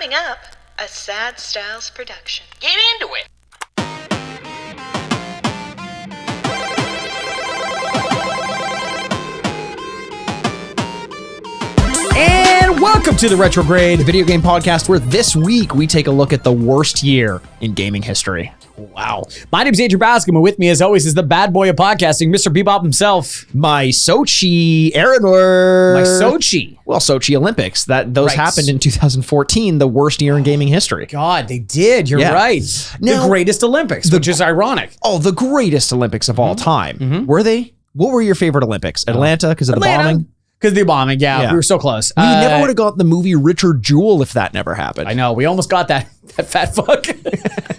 Coming up, a Sad Styles production. Get into it. And welcome to the Retrograde Video Game Podcast, where this week we take a look at the worst year in gaming history. Wow. My name's Andrew Bascom, and with me, as always, is the bad boy of podcasting, Mr. Bebop himself. My Sochi Aaronor. My Sochi. Well, Sochi Olympics. Those Right. happened in 2014, the worst year in gaming history. God, they did. You're Yeah. right. Now- the greatest Olympics, which is ironic. Oh, the greatest Olympics of all time. Were they? What were your favorite Olympics? Atlanta, because of the bombing? Because the bombing, yeah, Yeah. we were so close. We never would have got the movie Richard Jewell if that never happened. I know. We almost got that fat fuck.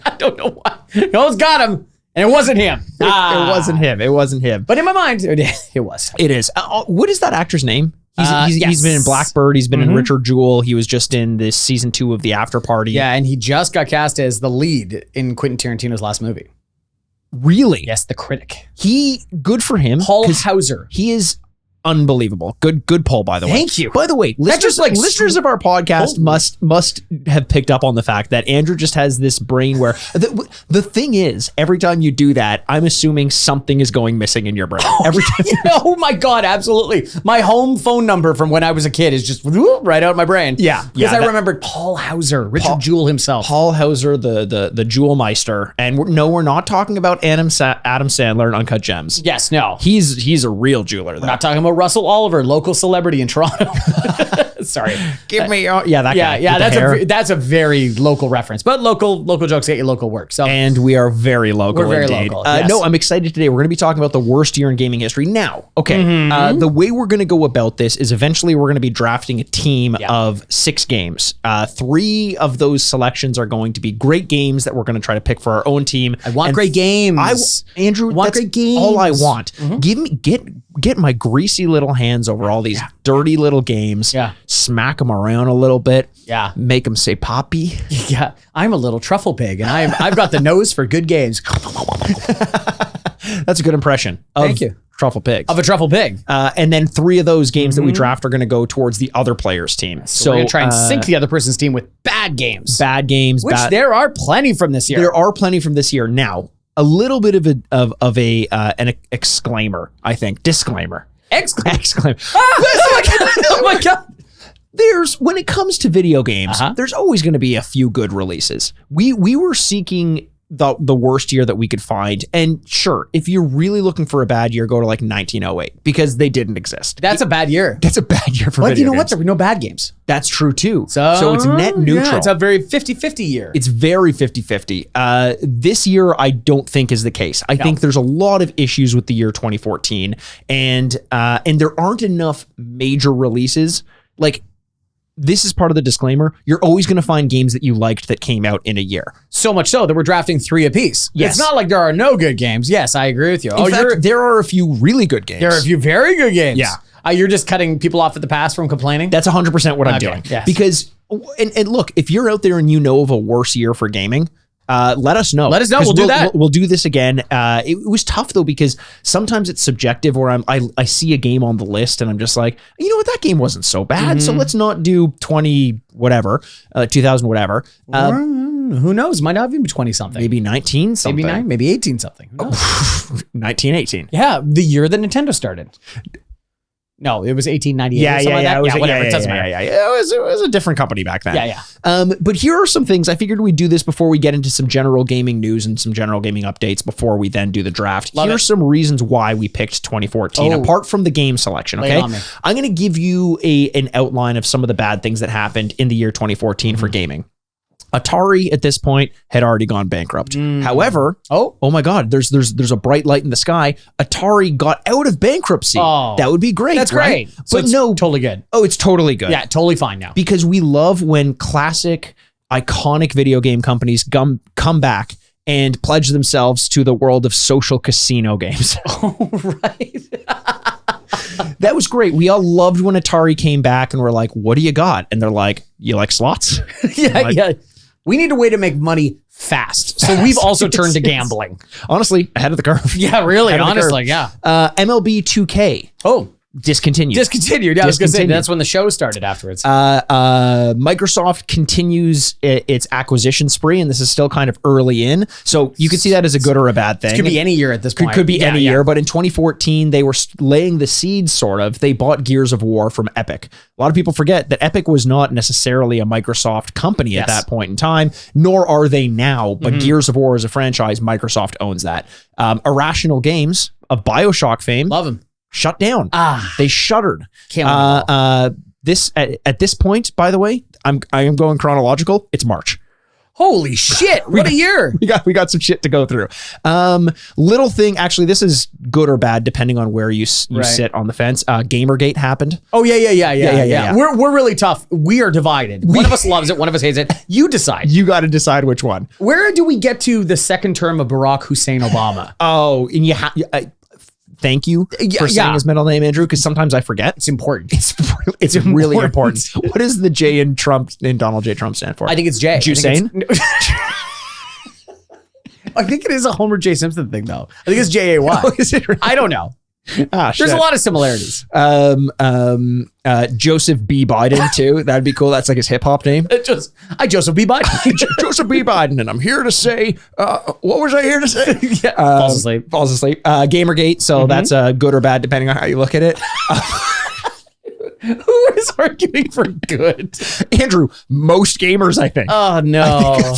I don't know why. We almost got him, and it wasn't him. It wasn't him. It wasn't him. But in my mind, it was. It is. What is that actor's name? He's Yes. been in Blackbird. He's been in Richard Jewell. He was just in this season 2 of The After Party. Yeah, and he just got cast as the lead in Quentin Tarantino's last movie. Really? Yes, The Critic. Good for him. Paul 'cause Hauser. He is unbelievable. Good poll, by the way. Thank you. By the way, just like listeners of our podcast must have picked up on the fact that Andrew just has this brain where the thing is, every time you do that, I'm assuming something is going missing in your brain. Every time. Oh my God, absolutely. My home phone number from when I was a kid is just right out of my brain. Yeah. Because Yeah, I remembered Paul Hauser, Richard Jewell himself. Paul Hauser, the Jewel Meister, and we're not talking about Adam Sandler and Uncut Gems. Yes, no. He's a real jeweler. We're not talking about Russell Oliver, local celebrity in Toronto. Sorry. Give me that guy. Yeah, with the hair. that's a very local reference. But local jokes get you local work. So And we are very local. We're very indeed. local, yes. No, I'm excited today. We're going to be talking about the worst year in gaming history. Now, okay, the way we're going to go about this is eventually we're going to be drafting a team of 6 games. 3 of those selections are going to be great games that we're going to try to pick for our own team. I want great games. Andrew, Want that's great games. all I want. Get my greasy little hands over all these dirty little games. Yeah. Smack them around a little bit. Yeah. Make them say poppy. Yeah, I'm a little truffle pig, and I've got the nose for good games. That's a good impression. Thank you. Truffle pig. Of a truffle pig. And then 3 of those games that we draft are going to go towards the other player's team. So we're going to try and sink the other person's team with bad games. Bad games. Which there are plenty from this year. There are plenty from this year. Now, a little bit of an exclaimer, I think. Disclaimer. Exclaimer. Oh my God. When it comes to video games, there's always going to be a few good releases. We were seeking the worst year that we could find. And sure, if you're really looking for a bad year, go to like 1908 because they didn't exist. That's a bad year. That's a bad year for But video you know games. what? There were no bad games. That's true too. So it's net neutral. Yeah, it's a very 50-50 year. It's very 50-50. This year, I don't think is the case. I think there's a lot of issues with the year 2014, and there aren't enough major releases. Like, this is part of the disclaimer. You're always going to find games that you liked that came out in a year. So much so that we're drafting 3 apiece. Yes. It's not like there are no good games. Yes, I agree with you. In fact, there are a few really good games. there are a few very good games. Yeah. You're just cutting people off at the pass from complaining? That's 100% what I'm Okay, doing. yes. Because, and look, if you're out there and you know of a worse year for gaming, let us know. Let us know. 'Cause We'll do that. We'll do this again. It was tough though, because sometimes it's subjective where I see a game on the list and I'm just like, you know what, that game wasn't so bad. So let's not do 20 whatever, 2000 whatever. Who knows? Might not even be 20 something. Maybe 19 something. Maybe 9, maybe 18 something. Who knows? 1918. Yeah, the year that Nintendo started. No, it was 1898. or something like that. Whatever. It doesn't matter. It was a different company back then. Yeah. But here are some things. I figured we'd do this before we get into some general gaming news and some general gaming updates before we then do the draft. Love Here are it. some reasons why we picked 2014, apart from the game selection. Lay it Okay, on me. I'm going to give you an outline of some of the bad things that happened in the year 2014 for gaming. Atari at this point had already gone bankrupt. However, oh my God, there's a bright light in the sky. Atari got out of bankruptcy. Oh, that would be great. That's right? great. So But it's no, totally good. oh, it's totally good. Yeah, totally fine now. Because we love when classic, iconic video game companies come back and pledge themselves to the world of social casino games. Oh, right. That was great. We all loved when Atari came back and we're like, what do you got? And they're like, you like slots? Yeah. We need a way to make money fast. So we've also turned to gambling. Honestly, ahead of the curve. Yeah, really. Ahead of the Honestly, curve. yeah. MLB 2K. Oh, discontinued. Discontinued. Yeah, I was going to say Discontinued. that's when the show started afterwards. Microsoft continues its acquisition spree, and this is still kind of early in. So you could see that as a good or a bad thing. It could be any year at this point. Could be any year, but in 2014, they were laying the seeds, sort of. They bought Gears of War from Epic. A lot of people forget that Epic was not necessarily a Microsoft company at that point in time, nor are they now, but Gears of War as a franchise, Microsoft owns that. Irrational Games of BioShock fame. Love them. Shut down. They shuttered. Can't This at this point, by the way, I am going chronological. It's March. Holy shit! What a year. We got some shit to go through. Little thing, actually, this is good or bad depending on where you sit on the fence. Gamergate happened. Oh yeah. We're really tough. We are divided. One of us loves it. One of us hates it. You decide. You got to decide which one. Where do we get to the second term of Barack Hussein Obama? Oh, and you have. Thank you for saying his middle name, Andrew, because sometimes I forget. It's important. It's really important. What does the J in Donald J. Trump stand for? I think it's J. Hussein? I think it is a Homer J. Simpson thing, though. I think it's J-A-Y. Oh, is it really? I don't know. There's a lot of similarities. Joseph B. Biden too. That'd be cool. That's like his hip hop name. Joseph B. Biden. Joseph B. Biden, and I'm here to say, what was I here to say? Falls asleep. Gamergate. So that's good or bad depending on how you look at it. Who is arguing for good? Andrew, most gamers, I think. Oh, no. I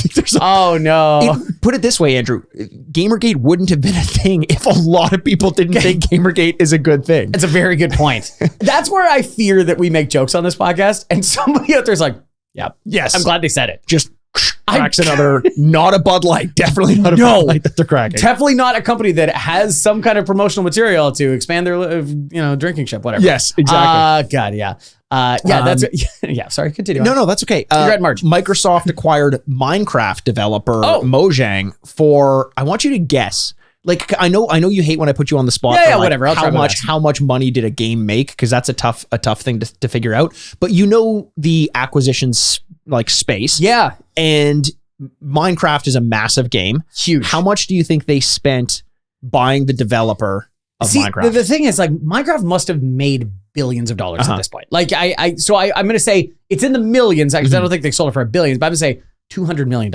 think put it this way, Andrew. Gamergate wouldn't have been a thing if a lot of people didn't think Gamergate is a good thing. That's a very good point. That's where I fear that we make jokes on this podcast, and somebody out there's like, yeah, yes, I'm glad they said it. Just cracks another, not a Bud Light. Definitely not a Bud Light that they're cracking. Definitely not a company that has some kind of promotional material to expand their, drinking ship, whatever. Yes, exactly. God, yeah. That's sorry, continue. No, that's okay. You're at March. Microsoft acquired Minecraft developer Mojang for, I want you to guess. Like, I know you hate when I put you on the spot. Yeah, whatever. How much money did a game make? Because that's a tough thing to figure out. But the acquisitions like space. Yeah. And Minecraft is a massive game. Huge. How much do you think they spent buying the developer of Minecraft? The thing is, like, Minecraft must have made billions of dollars at this point. Like, I'm going to say it's in the millions, because I don't think they sold it for $billions, but I'm going to say $200 million.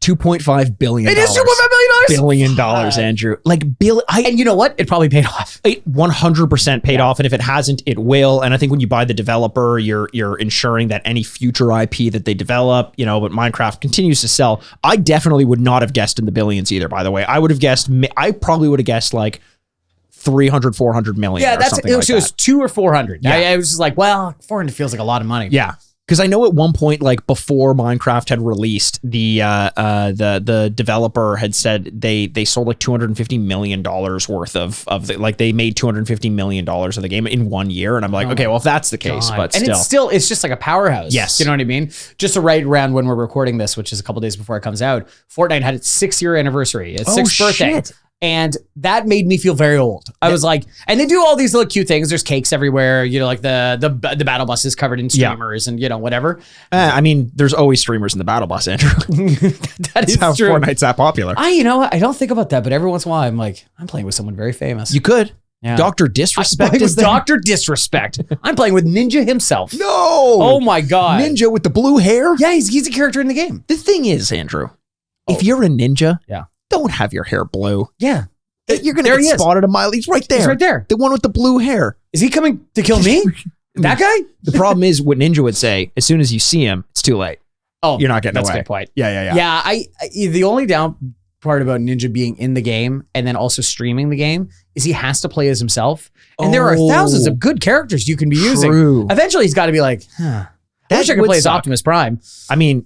$2.5 billion. It is $2.5 billion, Andrew. And you know what? It probably paid off. It 100% paid off, and if it hasn't, it will. And I think when you buy the developer, you're ensuring that any future IP that they develop, but Minecraft continues to sell. I definitely would not have guessed in the billions either. By the way, I probably would have guessed like 300, 400 million. Yeah, it was 2 or 400. Yeah. I was just like, well, 400 feels like a lot of money. Yeah. Because I know at one point, like before Minecraft had released, the developer had said they sold like $250 million worth of they made $250 million of the game in 1 year, and I'm like, okay, well if that's the case, but and it's just like a powerhouse. Yes, you know what I mean. Just right around when we're recording this, which is a couple days before it comes out, Fortnite had its 6-year anniversary, its 6th birthday. Shit. And that made me feel very old. I was like, and they do all these little cute things. There's cakes everywhere, like the battle bus is covered in streamers and whatever. I mean, there's always streamers in the battle bus, Andrew. That's how true. Fortnite's that popular. I don't think about that, but every once in a while, I'm like, I'm playing with someone very famous. You could. Yeah. Dr. Disrespect is there. Dr. Disrespect. I'm playing with Ninja himself. No. Oh my God. Ninja with the blue hair. Yeah, he's a character in the game. The thing is, Andrew, if you're a ninja, yeah, don't have your hair blue. Yeah. You're going to get spotted a mile. He's right there. He's right there. The one with the blue hair. Is he coming to kill me? That guy? The problem is what Ninja would say, as soon as you see him, it's too late. Oh, you're not getting away. That's a good point. Yeah. Yeah, I the only down part about Ninja being in the game and then also streaming the game is he has to play as himself. And there are thousands of good characters you can be using. Eventually he's got to be like, I wish I could play as Optimus Prime. I mean,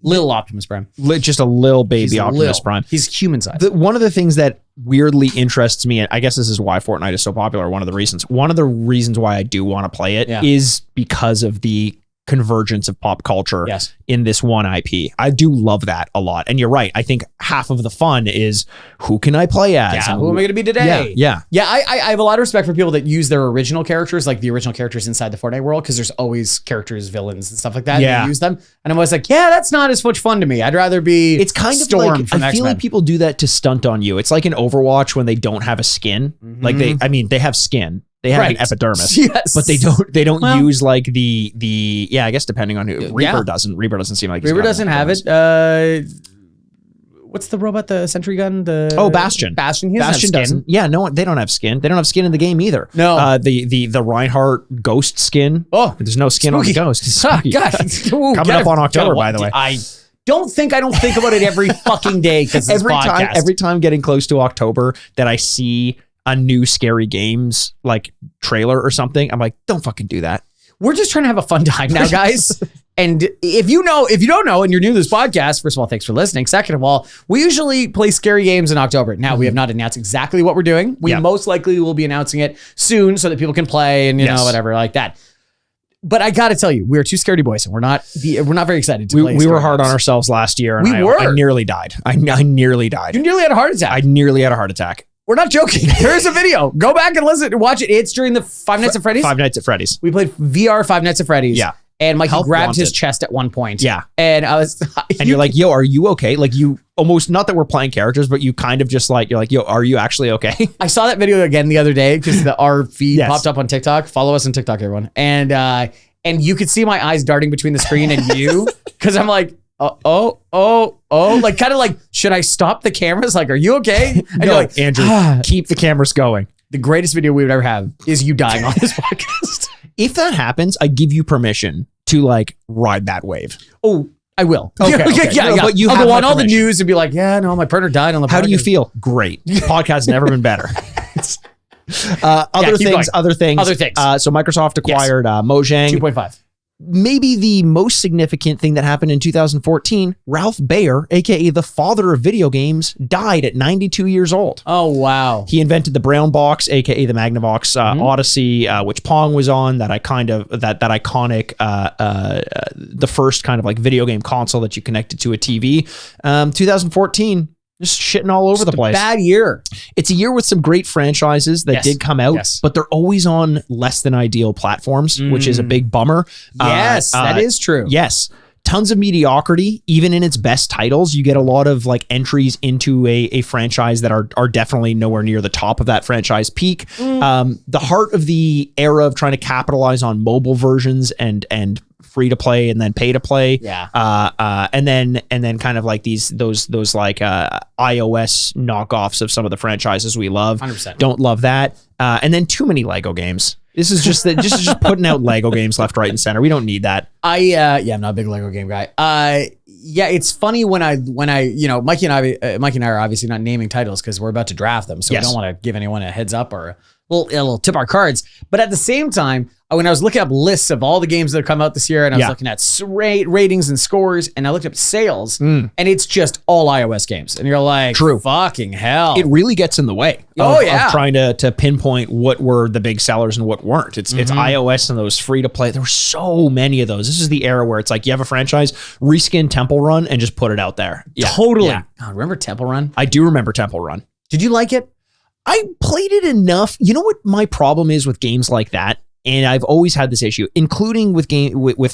little Optimus Prime, just a little baby Optimus Prime. He's human size. One of the things that weirdly interests me, and I guess this is why Fortnite is so popular. One of the reasons why I do want to play it is because of the convergence of pop culture Yes. in this one IP. I do love that a lot. And you're right. I think half of the fun is who can I play as? Yeah, And who am I going to be today? Yeah. Yeah, I have a lot of respect for people that use their original characters, like the original characters inside the Fortnite world, because there's always characters, villains, and stuff like that. Yeah. And they use them. And I'm always like, yeah, that's not as much fun to me. I'd rather be It's kind of Storm like, from I feel X-Men. like people do that to stunt on you. It's like in Overwatch when they don't have a skin. Like they have skin. They have an Right. epidermis, Yes. but they don't Well- use like the I guess depending on who. Reaper doesn't seem like he's Reaper got doesn't an have epidermis. it. What's the robot, the sentry gun? The Bastion. Bastion. He doesn't have Bastion skin. doesn't. Yeah, no, they don't have skin. They don't have skin in the game either. No. The Reinhardt ghost skin. Oh, There's no skin on the spooky. ghost. It's Ah, spooky. God. Ooh, Coming gotta- up on October, gotta- by the way. I don't think about it every fucking day because Every time getting close to October that I see a new Scary Games like trailer or something, I'm like, don't fucking do that. We're just trying to have a fun time now, guys. And if you don't know, and you're new to this podcast, first of all, thanks for listening. Second of all, we usually play scary games in October. Now, we have not announced exactly what we're doing. We most likely will be announcing it soon so that people can play and, you know, whatever like that. But I got to tell you, we're two scaredy boys, and we're not very excited to play. We were hard on ourselves last year, and I nearly died. I nearly died. You nearly had a heart attack. I nearly had a heart attack. We're not joking. There's a video. Go back and listen, watch it. It's during the Five Nights at Freddy's. Five Nights at Freddy's. We played VR Five Nights at Freddy's. Yeah. And Mikey Health grabbed his wanted. chest at one point. Yeah. And I was... And you're like, yo, are you okay? Like you almost, not that we're playing characters, but you kind of just like, you're like, yo, are you actually okay? I saw that video again the other day because our feed Yes. popped up on TikTok. Follow us on TikTok, everyone. And you could see my eyes darting between the screen and you because I'm like, like kind of like, should I stop the cameras? Like, are you okay? And No, you're like, Andrew, keep the cameras going. the greatest video we would ever have is you dying on this podcast. If that happens, I give you permission to like ride that wave. Oh, I will. Okay, yeah, okay. yeah, No, yeah. but you I'll have go my on all the permission. news and be like, yeah, no, my partner died on the podcast. How do you feel? Great. Podcast's never been better. Other keep things. Other things. So Microsoft acquired Mojang. 2.5. Maybe the most significant thing that happened in 2014, Ralph Baer, aka the father of video games, died at 92 years old. Oh, wow. He invented the brown box, aka the Magnavox Odyssey, which Pong was on. That iconic, the first kind of like video game console that you connected to a TV. 2014, just shitting all over the place. Bad year. It's a year with some great franchises that did come out, but they're always on less than ideal platforms, which is a big bummer. Yes, that is true. Yes. Tons of mediocrity, even in its best titles. You get a lot of like entries into a franchise that are definitely nowhere near the top of that franchise peak. The heart of the era of trying to capitalize on mobile versions and free to play and then pay to play. Yeah. And then kind of like those like iOS knockoffs of some of the franchises we love. 100%. Don't love that. And then too many Lego games. This is just putting out Lego games left, right, and center. We don't need that. I'm not a big Lego game guy. It's funny when I Mikey and I are obviously not naming titles because we're about to draft them, so we don't want to give anyone a heads up or a little tip our cards. But at the same time, when I was looking up lists of all the games that have come out this year, and I was looking at ratings and scores, and I looked up sales, and it's just all iOS games, and you're like, True. fucking hell, It really gets in the way of trying to pinpoint what were the big sellers and what weren't. It's iOS and those free to play. There were so many of those. This is the era where it's like you have a franchise, reskin Temple Run, and just put it out there. Yeah, totally. Yeah. God, remember Temple Run? I do remember Temple Run. Did you like it? I played it enough. You know what my problem is with games like that? And I've always had this issue, including with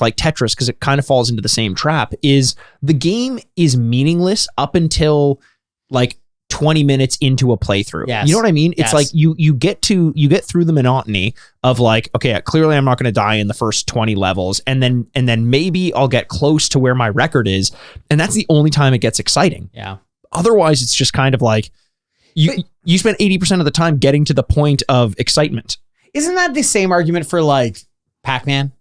like Tetris, because it kind of falls into the same trap, is the game is meaningless up until like 20 minutes into a playthrough. Yes. You know what I mean? It's Yes. like you get through the monotony of like, okay, clearly I'm not going to die in the first 20 levels. And then maybe I'll get close to where my record is. And that's the only time it gets exciting. Yeah. Otherwise, it's just kind of like you spend 80% of the time getting to the point of excitement. Isn't that the same argument for like Pac-Man?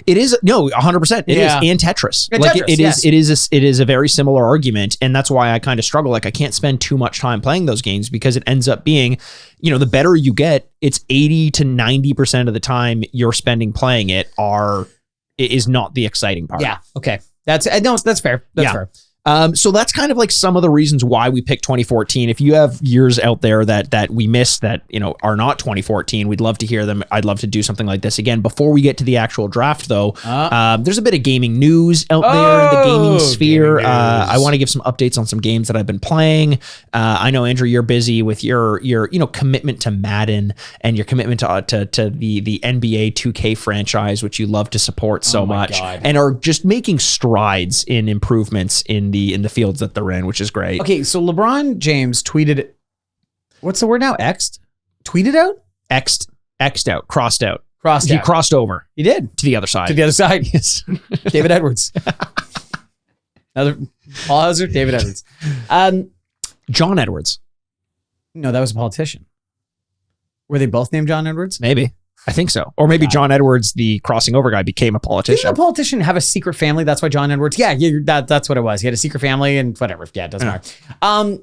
It is 100%. It is, and Tetris. And like Tetris, it is a very similar argument, and that's why I kind of struggle. Like I can't spend too much time playing those games because it ends up being, the better you get, it's 80 to 90% of the time you're spending playing it is not the exciting part. Yeah. Okay. That's fair. That's fair. So that's kind of like some of the reasons why we picked 2014. If you have years out there that we missed that, are not 2014, we'd love to hear them. I'd love to do something like this again. Before we get to the actual draft, though, there's a bit of gaming news out there in the gaming sphere. I want to give some updates on some games that I've been playing. I know, Andrew, you're busy with your commitment to Madden and your commitment to the NBA 2K franchise, which you love to support so much, and are just making strides in improvements in the fields that they're in, which is great. Okay, so LeBron James tweeted, what's the word now? Tweeted out? X'd out, crossed out. He crossed over. He did. To the other side. Yes. David Edwards. Another Paul Hauser, David Edwards. John Edwards. No, that was a politician. Were they both named John Edwards? Maybe. I think so. Or maybe John Edwards, the crossing over guy, became a politician. Didn't a politician have a secret family? That's why John Edwards. Yeah, that's what it was. He had a secret family and whatever. Yeah, it doesn't matter.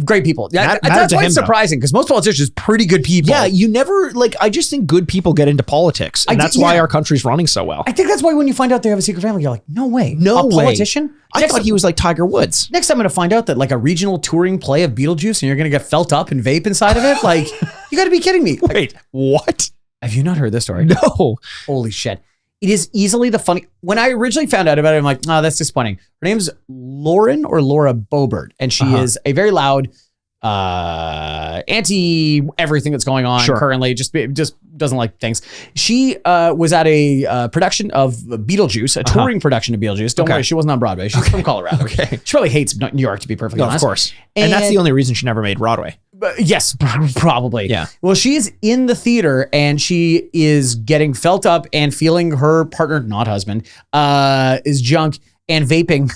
Great people. Yeah, that's why it's surprising because most politicians are pretty good people. Yeah, you never I just think good people get into politics, and that's why our country's running so well. I think that's why when you find out they have a secret family, you're like, no way, a politician. I thought he was like Tiger Woods. Next time I'm going to find out that like a regional touring play of Beetlejuice, and you're going to get felt up and vape inside of it. Like, you got to be kidding me. Wait, what? Have you not heard this story? No. Holy shit. It is easily the funny. When I originally found out about it, I'm like, oh, that's disappointing. Her name's Laura Bobert, and she is a very loud, anti everything that's going on currently. Just doesn't like things. She was at a production of Beetlejuice, a touring production of Beetlejuice. Don't worry, she wasn't on Broadway. She's from Colorado. Okay, she probably hates New York, to be perfectly honest. Of course, and that's the only reason she never made Broadway. Yes, probably. Yeah. Well, she is in the theater and she is getting felt up and feeling her partner, not husband, is junk and vaping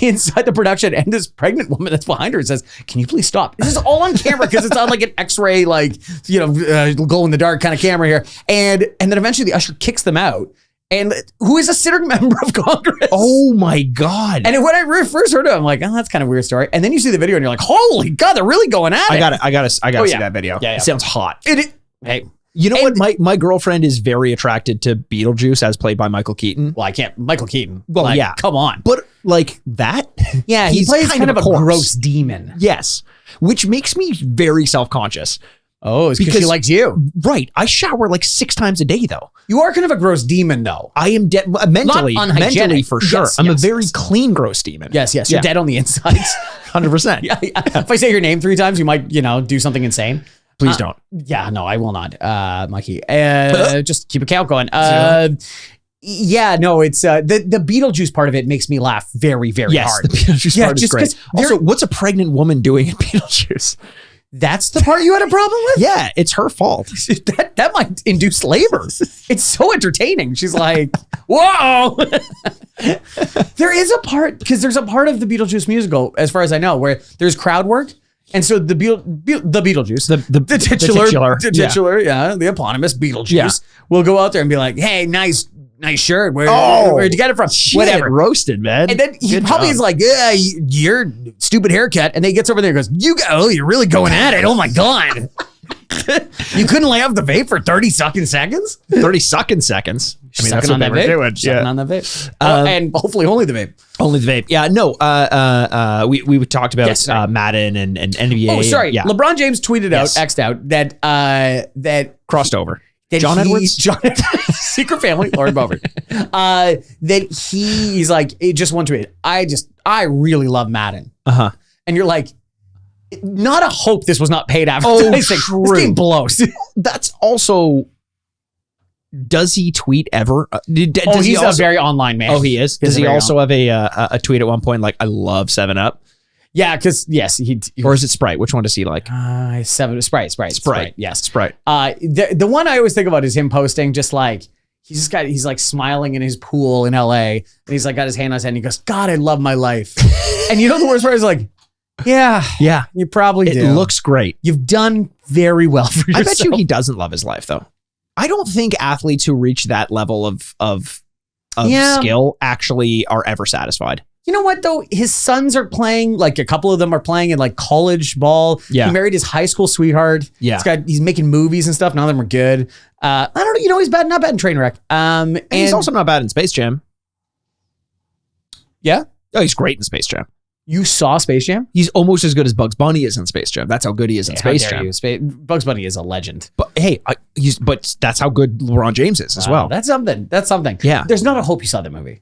inside the production. And this pregnant woman that's behind her says, "Can you please stop?" This is all on camera because it's on like an X-ray, glow in the dark kind of camera here. And then eventually the usher kicks them out. And who is a sitting member of Congress? Oh my God. And when I first heard it, I'm like, oh, that's kind of a weird story. And then you see the video and you're like, holy God, they're really going at it. I gotta see that video. Yeah. It sounds hot. Hey. You know what? My girlfriend is very attracted to Beetlejuice as played by Michael Keaton. Well, I can't. Michael Keaton. Well, yeah. Come on. But like that? Yeah, he plays kind of a gross demon. Yes. Which makes me very self-conscious. Oh, it's because she likes you. Right. I shower like 6 times a day, though. You are kind of a gross demon, though. I am dead mentally for sure. I'm a very clean gross demon. Yes. You're dead on the insides. 100%. Yeah. If I say your name 3 times, you might, do something insane. Please don't. Yeah, no, I will not, Mikey. Just keep a count going. Yeah, no, it's the Beetlejuice part of it makes me laugh very, very hard. The Beetlejuice part is great. Also, what's a pregnant woman doing in Beetlejuice? That's the part you had a problem with? Yeah, it's her fault. That might induce labor. It's so entertaining. She's like, whoa. There is a part, because there's a part of the Beetlejuice musical, as far as I know, where there's crowd work. And so the Beetlejuice, the titular, the eponymous Beetlejuice will go out there and be like, hey, nice shirt. Where'd you get it from? Whatever. Roasted, man. And then he probably is like, yeah, your stupid haircut. And then he gets over there and goes, you're really going at it. Oh my God. You couldn't lay off the vape for 30 sucking seconds? 30 sucking seconds. I mean, that's what they were doing. Sucking on the vape. And hopefully only the vape. Only the vape. Yeah, no. We talked about Madden and NBA. Oh, sorry. Yeah. LeBron James tweeted out, X'd out, that crossed over. John Edwards, secret family, Lauren Bovert. That he's like, just one tweet. I really love Madden. And you're like, not a hope this was not paid advertising. True. This game blows. That's also. Does he tweet ever? He's a very online man. Oh, he is. Does he also have a tweet at one point like, "I love 7-Up"? Yeah, because yes, or is it Sprite? Which one does he like? Sprite. Yes, Sprite. The one I always think about is him posting just like he's like smiling in his pool in LA, and he's like got his hand on his head, and he goes, "God, I love my life." And the worst part is like, yeah, you probably do. It looks great. You've done very well for yourself. I bet you he doesn't love his life though. I don't think athletes who reach that level of skill actually are ever satisfied. You know what though? His sons are playing, like a couple of them are playing in like college ball. Yeah. He married his high school sweetheart. Yeah. He's making movies and stuff. None of them are good. I don't know. He's not bad in Trainwreck. And he's also not bad in Space Jam. Yeah. Oh, he's great in Space Jam. You saw Space Jam? He's almost as good as Bugs Bunny is in Space Jam. That's how good he is in Space Jam. Bugs Bunny is a legend. But hey, but that's how good LeBron James is as well. That's something. Yeah. There's not a hope you saw that movie.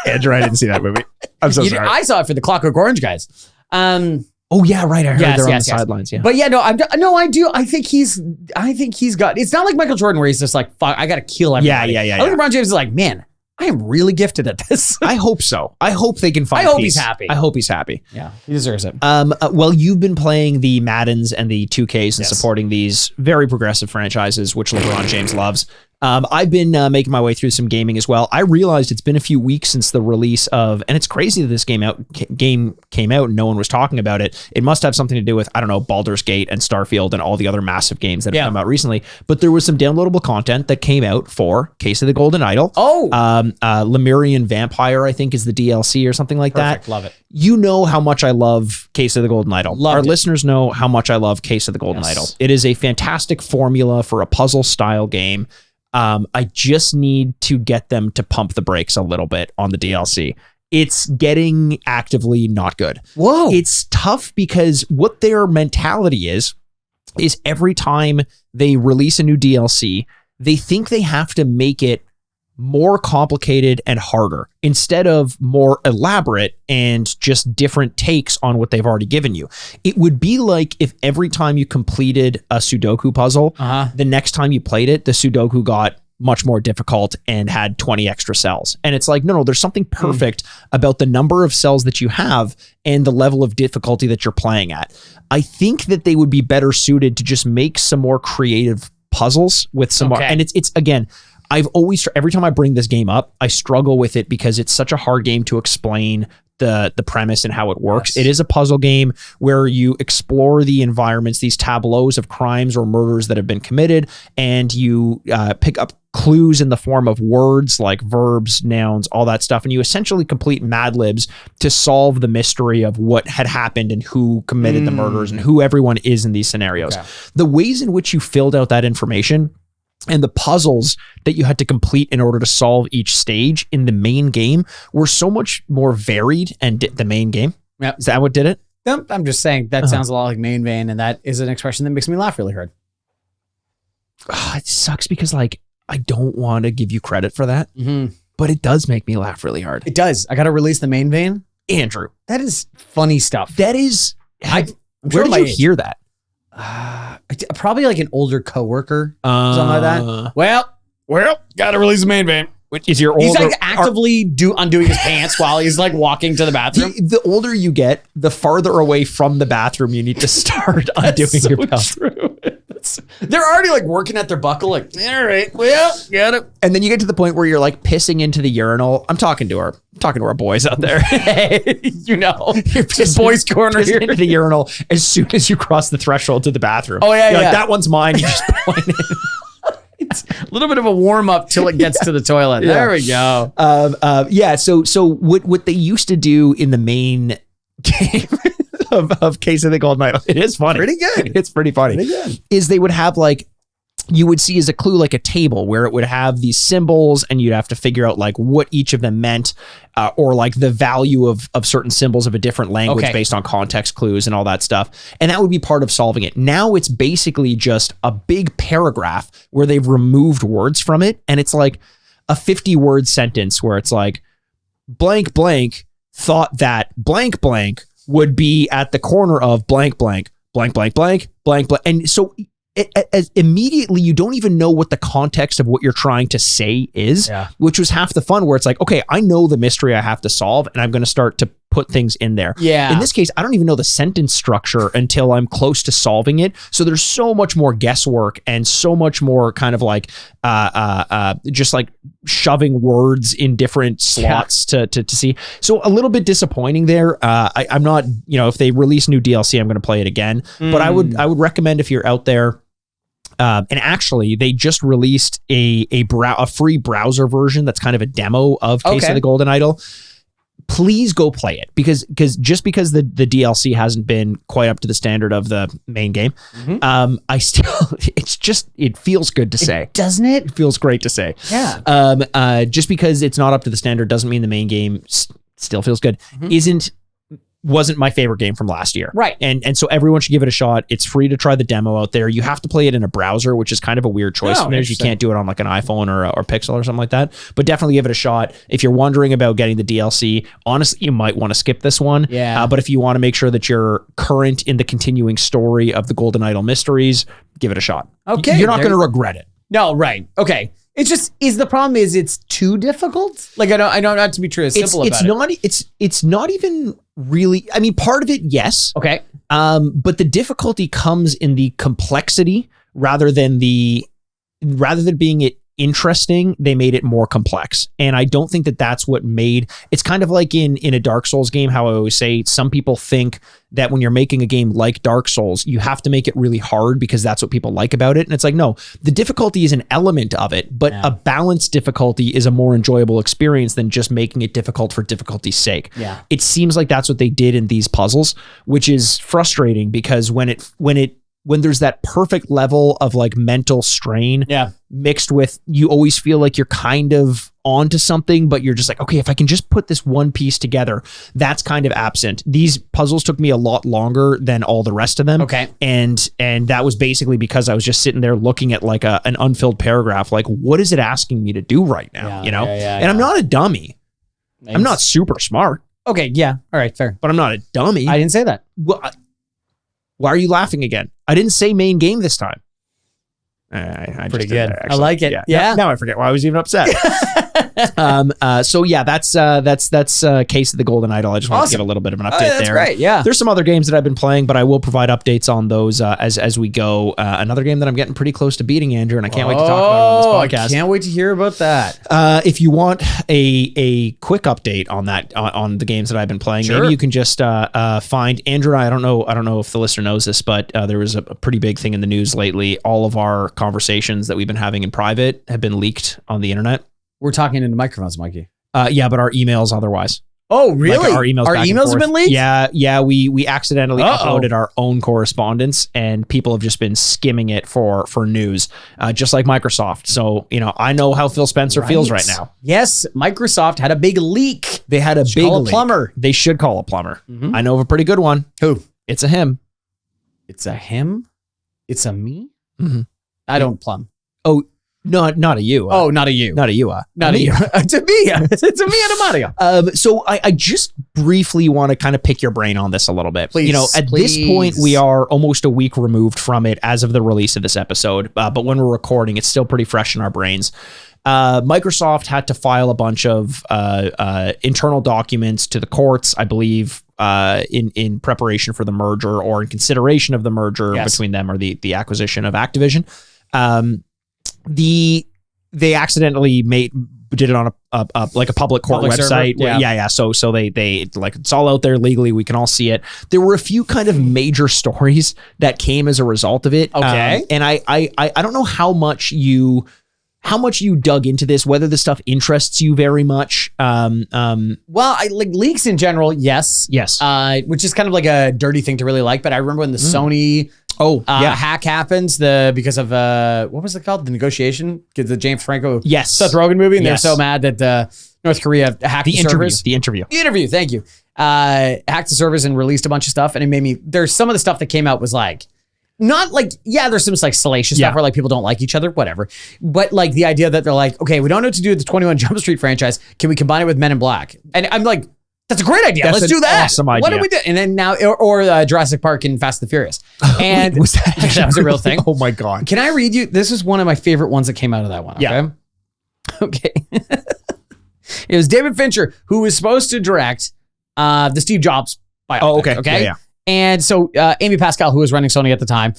Andrew, I didn't see that movie. I'm so sorry. I saw it for the Clockwork Orange guys. Oh yeah, right. I heard they're on the sidelines. Yeah, but yeah, I do. I think he's got. It's not like Michael Jordan where he's just like, fuck, I got to kill everybody. Yeah. I think LeBron James is like, man, I am really gifted at this. I hope so. I hope they can find. I hope he's happy. I hope he's happy. Yeah, he deserves it. Well, you've been playing the Maddens and the 2Ks and supporting these very progressive franchises, which LeBron James loves. I've been making my way through some gaming as well. I realized it's been a few weeks since the release of, and it's crazy that this game came out and no one was talking about it. It must have something to do with, I don't know, Baldur's Gate and Starfield and all the other massive games that have come out recently. But there was some downloadable content that came out for Case of the Golden Idol. Lemurian Vampire, I think, is the DLC or something like that. Love it. You know how much I love Case of the Golden Idol. Our listeners know how much I love Case of the Golden Idol. It is a fantastic formula for a puzzle style game. I just need to get them to pump the brakes a little bit on the DLC. It's getting actively not good. Whoa. It's tough because what their mentality is every time they release a new DLC, they think they have to make it more complicated and harder instead of more elaborate and just different takes on what they've already given you. It would be like if every time you completed a Sudoku puzzle, the next time you played it, the Sudoku got much more difficult and had 20 extra cells. And it's like, no, there's something perfect about the number of cells that you have and the level of difficulty that you're playing at. I think that they would be better suited to just make some more creative puzzles with some more, and it's again, I've always, every time I bring this game up, I struggle with it because it's such a hard game to explain the premise and how it works. It is a puzzle game where you explore the environments, these tableaus of crimes or murders that have been committed, and you pick up clues in the form of words like verbs, nouns, all that stuff. And you essentially complete Mad Libs to solve the mystery of what had happened and who committed the murders and who everyone is in these scenarios. The ways in which you filled out that information and the puzzles that you had to complete in order to solve each stage in the main game were so much more varied. And the main game, is that what did it? Nope, I'm just saying that sounds a lot like main vein, and that is an expression that makes me laugh really hard. It sucks because like I don't want to give you credit for that, but it does make me laugh really hard. It does. I got to release the main vein. Andrew, that is funny stuff. That is. Where did you hear that? Probably like an older coworker, something like that. Well, got to release the main vein. Is your older? He's like actively undoing his pants while he's like walking to the bathroom. The older you get, the farther away from the bathroom you need to start undoing your belt. True. They're already like working at their buckle, like, all right, well, got it. And then you get to the point where you're like pissing into the urinal. I'm talking to our boys out there. Hey, you're pissing, boys corner here into the urinal as soon as you cross the threshold to the bathroom. Oh yeah, you're like, that one's mine. You just point it. It's a little bit of a warm up till it gets to the toilet. There we go. So what they used to do in the main game of Case of the Golden Idol, it is funny. Pretty good. It's pretty funny. Pretty good. Is they would have like, you would see as a clue like a table where it would have these symbols and you'd have to figure out like what each of them meant or like the value of certain symbols of a different language based on context clues and all that stuff. And that would be part of solving it. Now it's basically just a big paragraph where they've removed words from it. And it's like a 50-word sentence where it's like blank blank thought that blank blank would be at the corner of blank blank blank blank blank blank blank. And so as immediately you don't even know what the context of what you're trying to say is, which was half the fun, where it's like, okay, I know the mystery I have to solve and I'm going to start to put things in there. Yeah. In this case, I don't even know the sentence structure until I'm close to solving it. So there's so much more guesswork and so much more kind of like just like shoving words in different slots to see. So a little bit disappointing there. I'm not, if they release new DLC, I'm going to play it again. But I would recommend if you're out there. And actually, they just released a free browser version that's kind of a demo of Case of the Golden Idol. Please go play it because just because the DLC hasn't been quite up to the standard of the main game, it feels good to say, doesn't it? It feels great to say. Yeah. Just because it's not up to the standard doesn't mean the main game still feels good. Wasn't my favorite game from last year. Right. And so everyone should give it a shot. It's free to try the demo out there. You have to play it in a browser, which is kind of a weird choice. You can't do it on like an iPhone or Pixel or something like that. But definitely give it a shot. If you're wondering about getting the DLC, honestly, you might want to skip this one. Yeah. But if you want to make sure that you're current in the continuing story of the Golden Idol mysteries, give it a shot. Okay. You're not going to regret it. No, right. Okay. It's just the problem is it's too difficult. Like I know not to be true. It's not even really. I mean, part of it, yes. Okay. But the difficulty comes in the complexity rather than being it interesting. They made it more complex, and I don't think that that's what made. It's kind of like in a Dark Souls game. How I always say, some people think that when you're making a game like Dark Souls, you have to make it really hard because that's what people like about it. And it's like, no, the difficulty is an element of it, but a balanced difficulty is a more enjoyable experience than just making it difficult for difficulty's sake. Yeah. It seems like that's what they did in these puzzles, which is frustrating because when there's that perfect level of like mental strain mixed with, you always feel like you're kind of onto something, but you're just like, okay, if I can just put this one piece together, that's kind of absent. These puzzles took me a lot longer than all the rest of them. Okay. And that was basically because I was just sitting there looking at like an unfilled paragraph. Like, what is it asking me to do right now? And I'm not a dummy. I'm not super smart. Okay. Yeah. All right. Fair. But I'm not a dummy. I didn't say that. Well, why are you laughing again? I didn't say main game this time. I Pretty just good. Did, I like it. Yeah. Now I forget why I was even upset. So yeah, that's Case of the Golden Idol. I just want to give a little bit of an update there. That's great. Yeah. There's some other games that I've been playing, but I will provide updates on those as we go. Another game that I'm getting pretty close to beating, Andrew, and I can't wait to talk about it on this podcast. I can't wait to hear about that. If you want a quick update on that on the games that I've been playing, maybe you can just find Andrew and I don't know if the listener knows this, but there was a pretty big thing in the news lately. All of our conversations that we've been having in private have been leaked on the internet. We're talking into microphones, Mikey. Yeah, but our emails otherwise. Oh, really? Like our emails have been leaked? Yeah. We accidentally uploaded our own correspondence, and people have just been skimming it for news, just like Microsoft. So, I know how Phil Spencer feels right now. Yes, Microsoft had a big leak. They had a big leak. Plumber. They should call a plumber. I know of a pretty good one. Who? It's a him. It's a him? It's a me? Mm-hmm. I don't plumb. Oh, no, not a you. Not a you. Not a you. Not a you. It's a me. It's a me and a Mario. So I just briefly want to kind of pick your brain on this a little bit. Please, at this point, we are almost a week removed from it as of the release of this episode. But when we're recording, it's still pretty fresh in our brains. Microsoft had to file a bunch of internal documents to the courts, I believe, in preparation for the merger or in consideration of the merger between them or the acquisition of Activision. They accidentally did it on a public court website. Yeah. So they like, it's all out there legally. We can all see it. There were a few kind of major stories that came as a result of it. Okay. And I don't know how much you dug into this, whether this stuff interests you very much. Well, I like leaks in general. Yes. Which is kind of like a dirty thing to really like. But I remember when the Sony hack happens, because of what was it called? The negotiation, the James Franco Seth Rogen movie, and they're so mad that North Korea hacked the servers. The interview. Thank you. Hacked the servers and released a bunch of stuff, and it made me. There's some of the stuff that came out was like. Not like, there's some like salacious stuff where like people don't like each other, whatever. But like the idea that they're like, okay, we don't know what to do with the 21 Jump Street franchise. Can we combine it with Men in Black? And I'm like, that's a great idea. Let's do that. Awesome idea. What do we do? And then now, or Jurassic Park and Fast and the Furious. And was that was a real thing? Oh my God. Can I read you? This is one of my favorite ones that came out of that one. Okay. Okay. It was David Fincher who was supposed to direct the Steve Jobs biopic. Oh, okay. Okay. Yeah. And so Amy Pascal, who was running Sony at the time,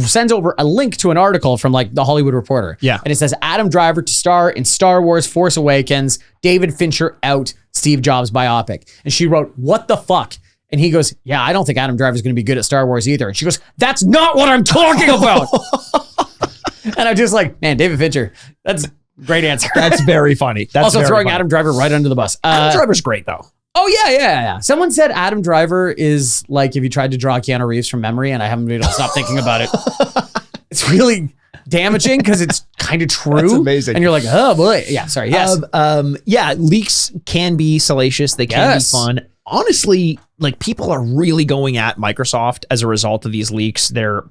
sends over a link to an article from like the Hollywood Reporter. Yeah. And it says Adam Driver to star in Star Wars Force Awakens, David Fincher out, Steve Jobs biopic. And she wrote, what the fuck? And he goes, yeah, I don't think Adam Driver's going to be good at Star Wars either. And she goes, that's not what I'm talking about. And I'm just like, man, David Fincher, that's a great answer. That's very funny. That's also throwing funny. Adam Driver right under the bus. Adam Driver's great though. Oh, yeah. Someone said Adam Driver is like if you tried to draw Keanu Reeves from memory, and I haven't been able to stop thinking about it. It's really damaging because it's kind of true. That's amazing. And you're like, oh boy. Yeah, sorry. Yes. Yeah, leaks can be salacious. They can be fun. Honestly, like people are really going at Microsoft as a result of these leaks. They're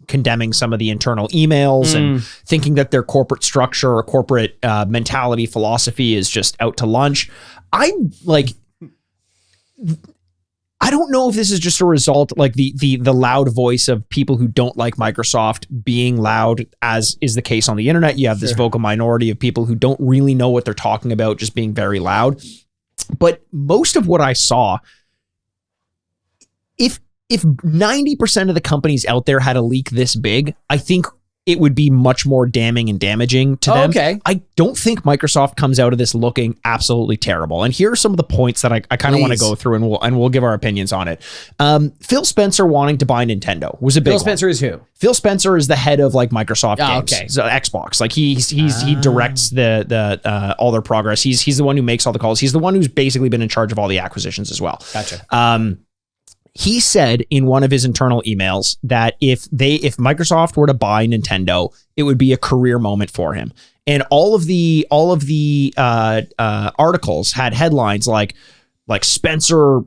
condemning some of the internal emails and thinking that their corporate structure or corporate mentality philosophy is just out to lunch. I don't know if this is just a result, like the loud voice of people who don't like Microsoft being loud, as is the case on the internet. You have this vocal minority of people who don't really know what they're talking about, just being very loud. But most of what I saw, if 90% of the companies out there had a leak this big, I think it would be much more damning and damaging to them. Okay. I don't think Microsoft comes out of this looking absolutely terrible. And here are some of the points that I kind of want to go through, and we'll give our opinions on it. Phil Spencer wanting to buy Nintendo was a big Phil Spencer is who? Phil Spencer is the head of like Microsoft games. Okay. So Xbox. Like he directs the all their progress. He's the one who makes all the calls. He's the one who's basically been in charge of all the acquisitions as well. Gotcha. He said in one of his internal emails that if Microsoft were to buy Nintendo, it would be a career moment for him. And all of the articles had headlines like Spencer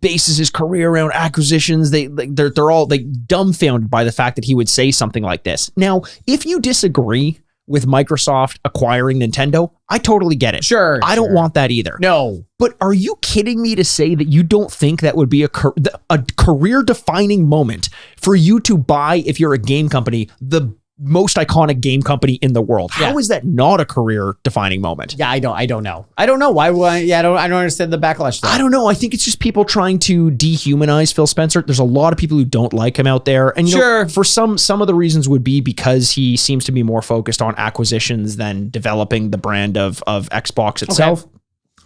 bases his career around acquisitions. They're all dumbfounded by the fact that he would say something like this. Now, if you disagree with Microsoft acquiring Nintendo, I totally get it. Sure. I don't want that either. No. But are you kidding me to say that you don't think that would be a career-defining moment for you to buy, if you're a game company, the most iconic game company in the world? How is that not a career-defining moment? Yeah, I don't know. I don't know why. I don't understand the backlash. I don't know. I think it's just people trying to dehumanize Phil Spencer. There's a lot of people who don't like him out there, and you know, for some of the reasons would be because he seems to be more focused on acquisitions than developing the brand of Xbox itself. Okay.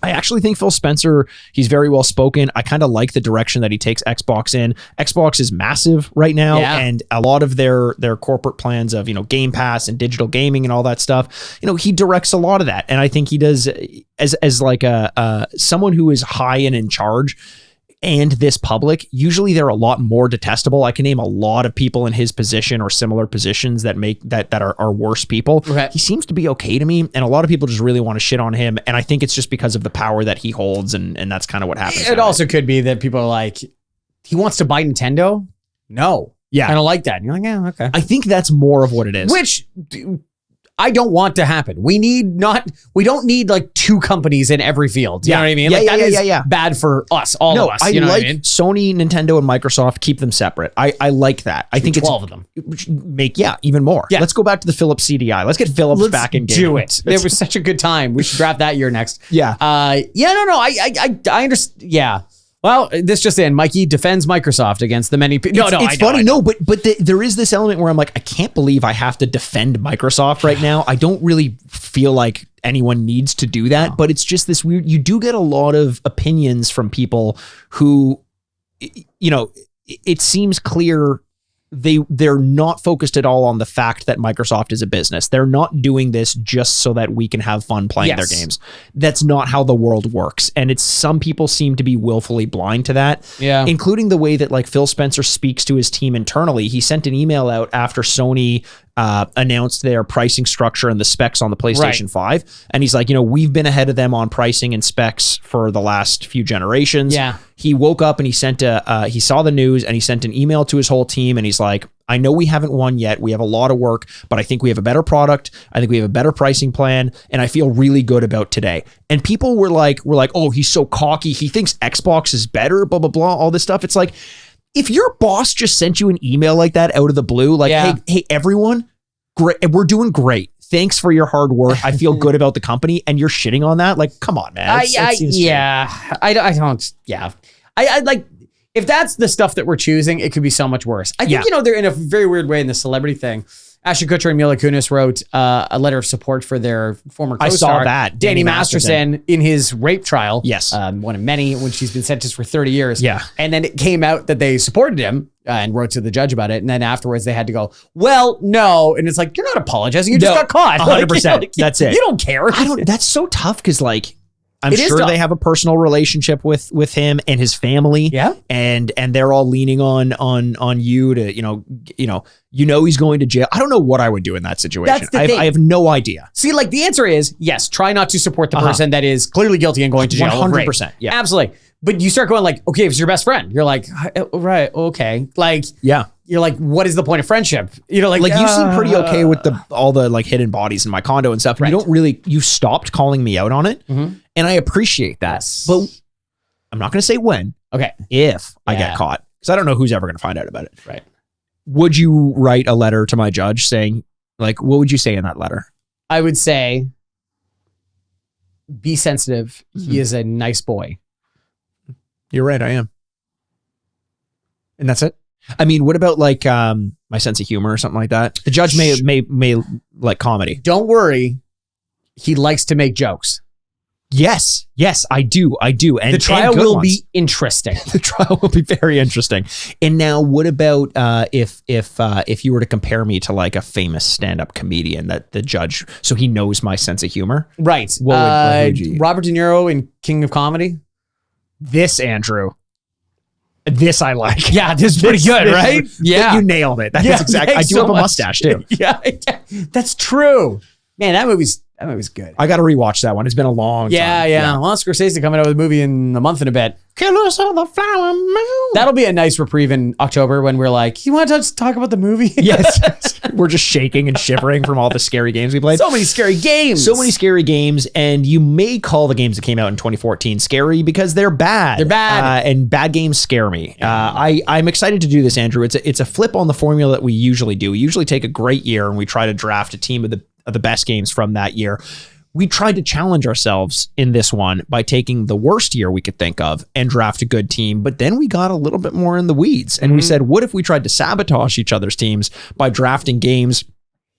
I actually think Phil Spencer, he's very well spoken. I kind of like the direction that he takes Xbox in. Xbox is massive right now, and a lot of their corporate plans of, you know, Game Pass and digital gaming and all that stuff, you know, he directs a lot of that. And I think he does as like someone who is high and in charge. And this public, usually they're a lot more detestable. I can name a lot of people in his position or similar positions that make that are worse people. Okay. He seems to be okay to me, and a lot of people just really want to shit on him. And I think it's just because of the power that he holds, and that's kind of what happens. It also could be that people are like, he wants to buy Nintendo? No. Yeah. I don't like that. And you're like, yeah, okay. I think that's more of what it is. Which I don't want to happen. We don't need like two companies in every field. You know what I mean? Like that is bad for us, all of us. You know what I mean? Sony, Nintendo, and Microsoft, keep them separate. I like that. I think 12 of them. Even more. Yeah. Let's go back to the Philips CDI. Let's get Philips back in game. Do it. It was such a good time. We should draft that year next. Yeah. I understand. Yeah. Well, this just in, Mikey defends Microsoft against the many people. It's funny. But there is this element where I'm like, I can't believe I have to defend Microsoft right now. I don't really feel like anyone needs to do that, but it's just this weird, you do get a lot of opinions from people who, you know, it seems clear they're not focused at all on the fact that Microsoft is a business. They're not doing this just so that we can have fun playing their games. That's not how the world works. And some people seem to be willfully blind to that. Yeah. Including the way that like Phil Spencer speaks to his team internally. He sent an email out after Sony announced their pricing structure and the specs on the PlayStation 5. And he's like, you know, we've been ahead of them on pricing and specs for the last few generations. Yeah. He woke up and he sent he saw the news and he sent an email to his whole team. And he's like, I know we haven't won yet. We have a lot of work, but I think we have a better product. I think we have a better pricing plan. And I feel really good about today. And people were like, oh, he's so cocky. He thinks Xbox is better, blah, blah, blah, all this stuff. It's like, if your boss just sent you an email like that out of the blue, like, hey, everyone, great, we're doing great. Thanks for your hard work. I feel good about the company, and you're shitting on that. Like, come on, man. I like, if that's the stuff that we're choosing, it could be so much worse. I think, you know, they're in a very weird way in the celebrity thing. Ashton Kutcher and Mila Kunis wrote a letter of support for their former co-star. I saw that. Danny Masterson in his rape trial. Yes. One of many, when she's been sentenced for 30 years. Yeah. And then it came out that they supported him and wrote to the judge about it. And then afterwards they had to go, well, no. And it's like, you're not apologizing. You just got caught. 100%. Like, that's it. You don't care. That's so tough because like, I'm sure they have a personal relationship with him and his family. Yeah. And they're all leaning on you to, he's going to jail. I don't know what I would do in that situation. That's the thing. I have no idea. See, like the answer is yes, try not to support the person that is clearly guilty and going to jail. 100%. Yeah. Absolutely. But you start going like, okay, if it's your best friend, you're like, right, okay. Like, yeah. You're like, what is the point of friendship? Like you seem pretty okay with all the like hidden bodies in my condo and stuff. And you stopped calling me out on it. Mm-hmm. And I appreciate that. Yes. But I'm not going to say when. Okay. If I get caught. Because I don't know who's ever going to find out about it. Right. Would you write a letter to my judge saying, like, what would you say in that letter? I would say, be sensitive. He is a nice boy. You're right. I am. And that's it. I mean, what about like my sense of humor or something like that? The judge may like comedy. Don't worry. He likes to make jokes. Yes, I do. And the trial will be interesting. The trial will be very interesting. And now, what about if you were to compare me to like a famous stand-up comedian that the judge, so he knows my sense of humor, right? What would you? Robert De Niro in King of Comedy. This Andrew. This I like. Yeah, this is pretty good, right? Yeah, you nailed it. That's exactly. I do have a mustache too. Yeah, that's true. Man, that movie's good. I got to rewatch that one. It's been a long time. Yeah. Well, Scorsese coming out with a movie in a month and a bit. Killers of the Flower Moon. That'll be a nice reprieve in October when we're like, you want to just talk about the movie? Yes. We're just shaking and shivering from all the scary games we played. So many scary games. And you may call the games that came out in 2014 scary because they're bad. And bad games scare me. I'm excited to do this, Andrew. It's a flip on the formula that we usually do. We usually take a great year and we try to draft a team of the best games from that year. We tried to challenge ourselves in this one by taking the worst year we could think of and draft a good team. But then we got a little bit more in the weeds and we said, what if we tried to sabotage each other's teams by drafting games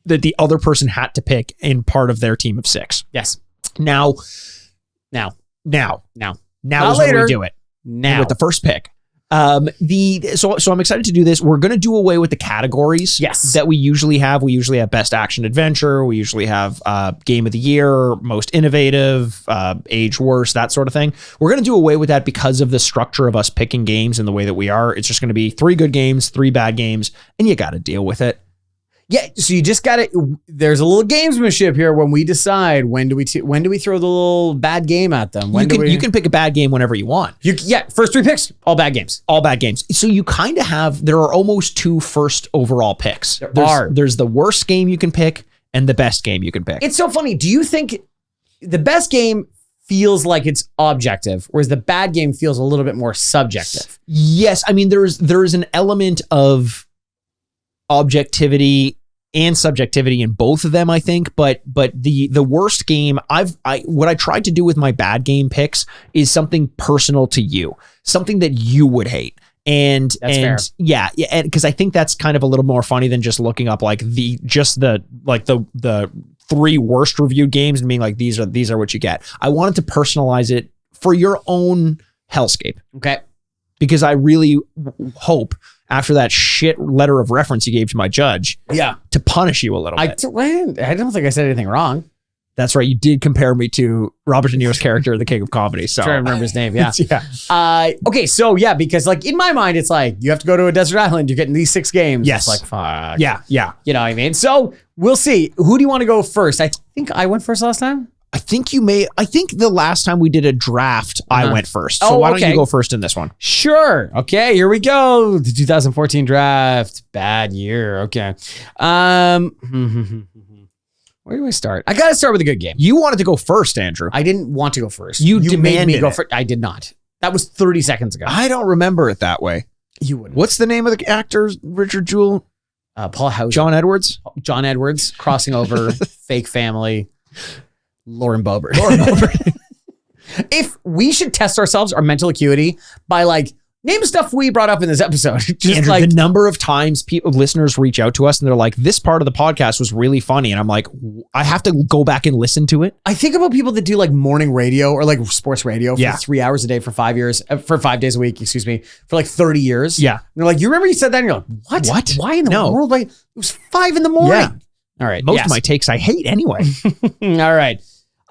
that the other person had to pick in part of their team of 6? Yes. Now is when we do it. Now with the first pick. So I'm excited to do this. We're going to do away with the categories that we usually have. We usually have best action adventure. We usually have game of the year, most innovative, age worst, that sort of thing. We're going to do away with that because of the structure of us picking games and the way that we are. It's just going to be 3 good games, 3 bad games, and you got to deal with it. Yeah, so you just got to. There's a little gamesmanship here when we decide when do we throw the little bad game at them. You can pick a bad game whenever you want. First 3 picks, all bad games. All bad games. So you kind of have. There are almost 2 first overall picks. There's the worst game you can pick and the best game you can pick. It's so funny. Do you think the best game feels like it's objective, whereas the bad game feels a little bit more subjective? Yes, I mean there is an element of objectivity and subjectivity in both of them, I think, but the worst game what I tried to do with my bad game picks is something personal to you, something that you would hate. And fair. Yeah, and because I think that's kind of a little more funny than just looking up like the 3 worst reviewed games and being like these are what you get. I wanted to personalize it for your own hellscape. Okay. Because I really hope after that shit letter of reference you gave to my judge, to punish you a little bit. I don't think I said anything wrong. That's right. You did compare me to Robert De Niro's character, the King of Comedy. So I'm trying to remember his name. Yeah. Yeah. Okay. So yeah, because like in my mind, it's like you have to go to a desert island. You're getting these 6 games. Yes. It's like fuck. Yeah. You know what I mean? So we'll see. Who do you want to go first? I think I went first last time. I think the last time we did a draft, I went first. So why don't you go first in this one? Sure. Okay, here we go. The 2014 draft. Bad year. Okay. Where do I start? I got to start with a good game. You wanted to go first, Andrew. I didn't want to go first. You made demanded me go it. first. I did not. That was 30 seconds ago. I don't remember it that way. You wouldn't. What's the name of the actor, Richard Jewell? Paul Hauser. John Edwards? John Edwards, crossing over, fake family. Lauren Boebert. If we should test ourselves, our mental acuity, by like name stuff we brought up in this episode. Just Andrew, like the number of times listeners reach out to us and they're like, this part of the podcast was really funny. And I'm like, I have to go back and listen to it. I think about people that do like morning radio or like sports radio for 3 hours a day for 5 years, for 5 days a week, for like 30 years. Yeah. And they're like, you remember you said that? And you're like, what? Why in the world? Like, it was 5 a.m. Yeah. All right. Most of my takes I hate anyway. All right.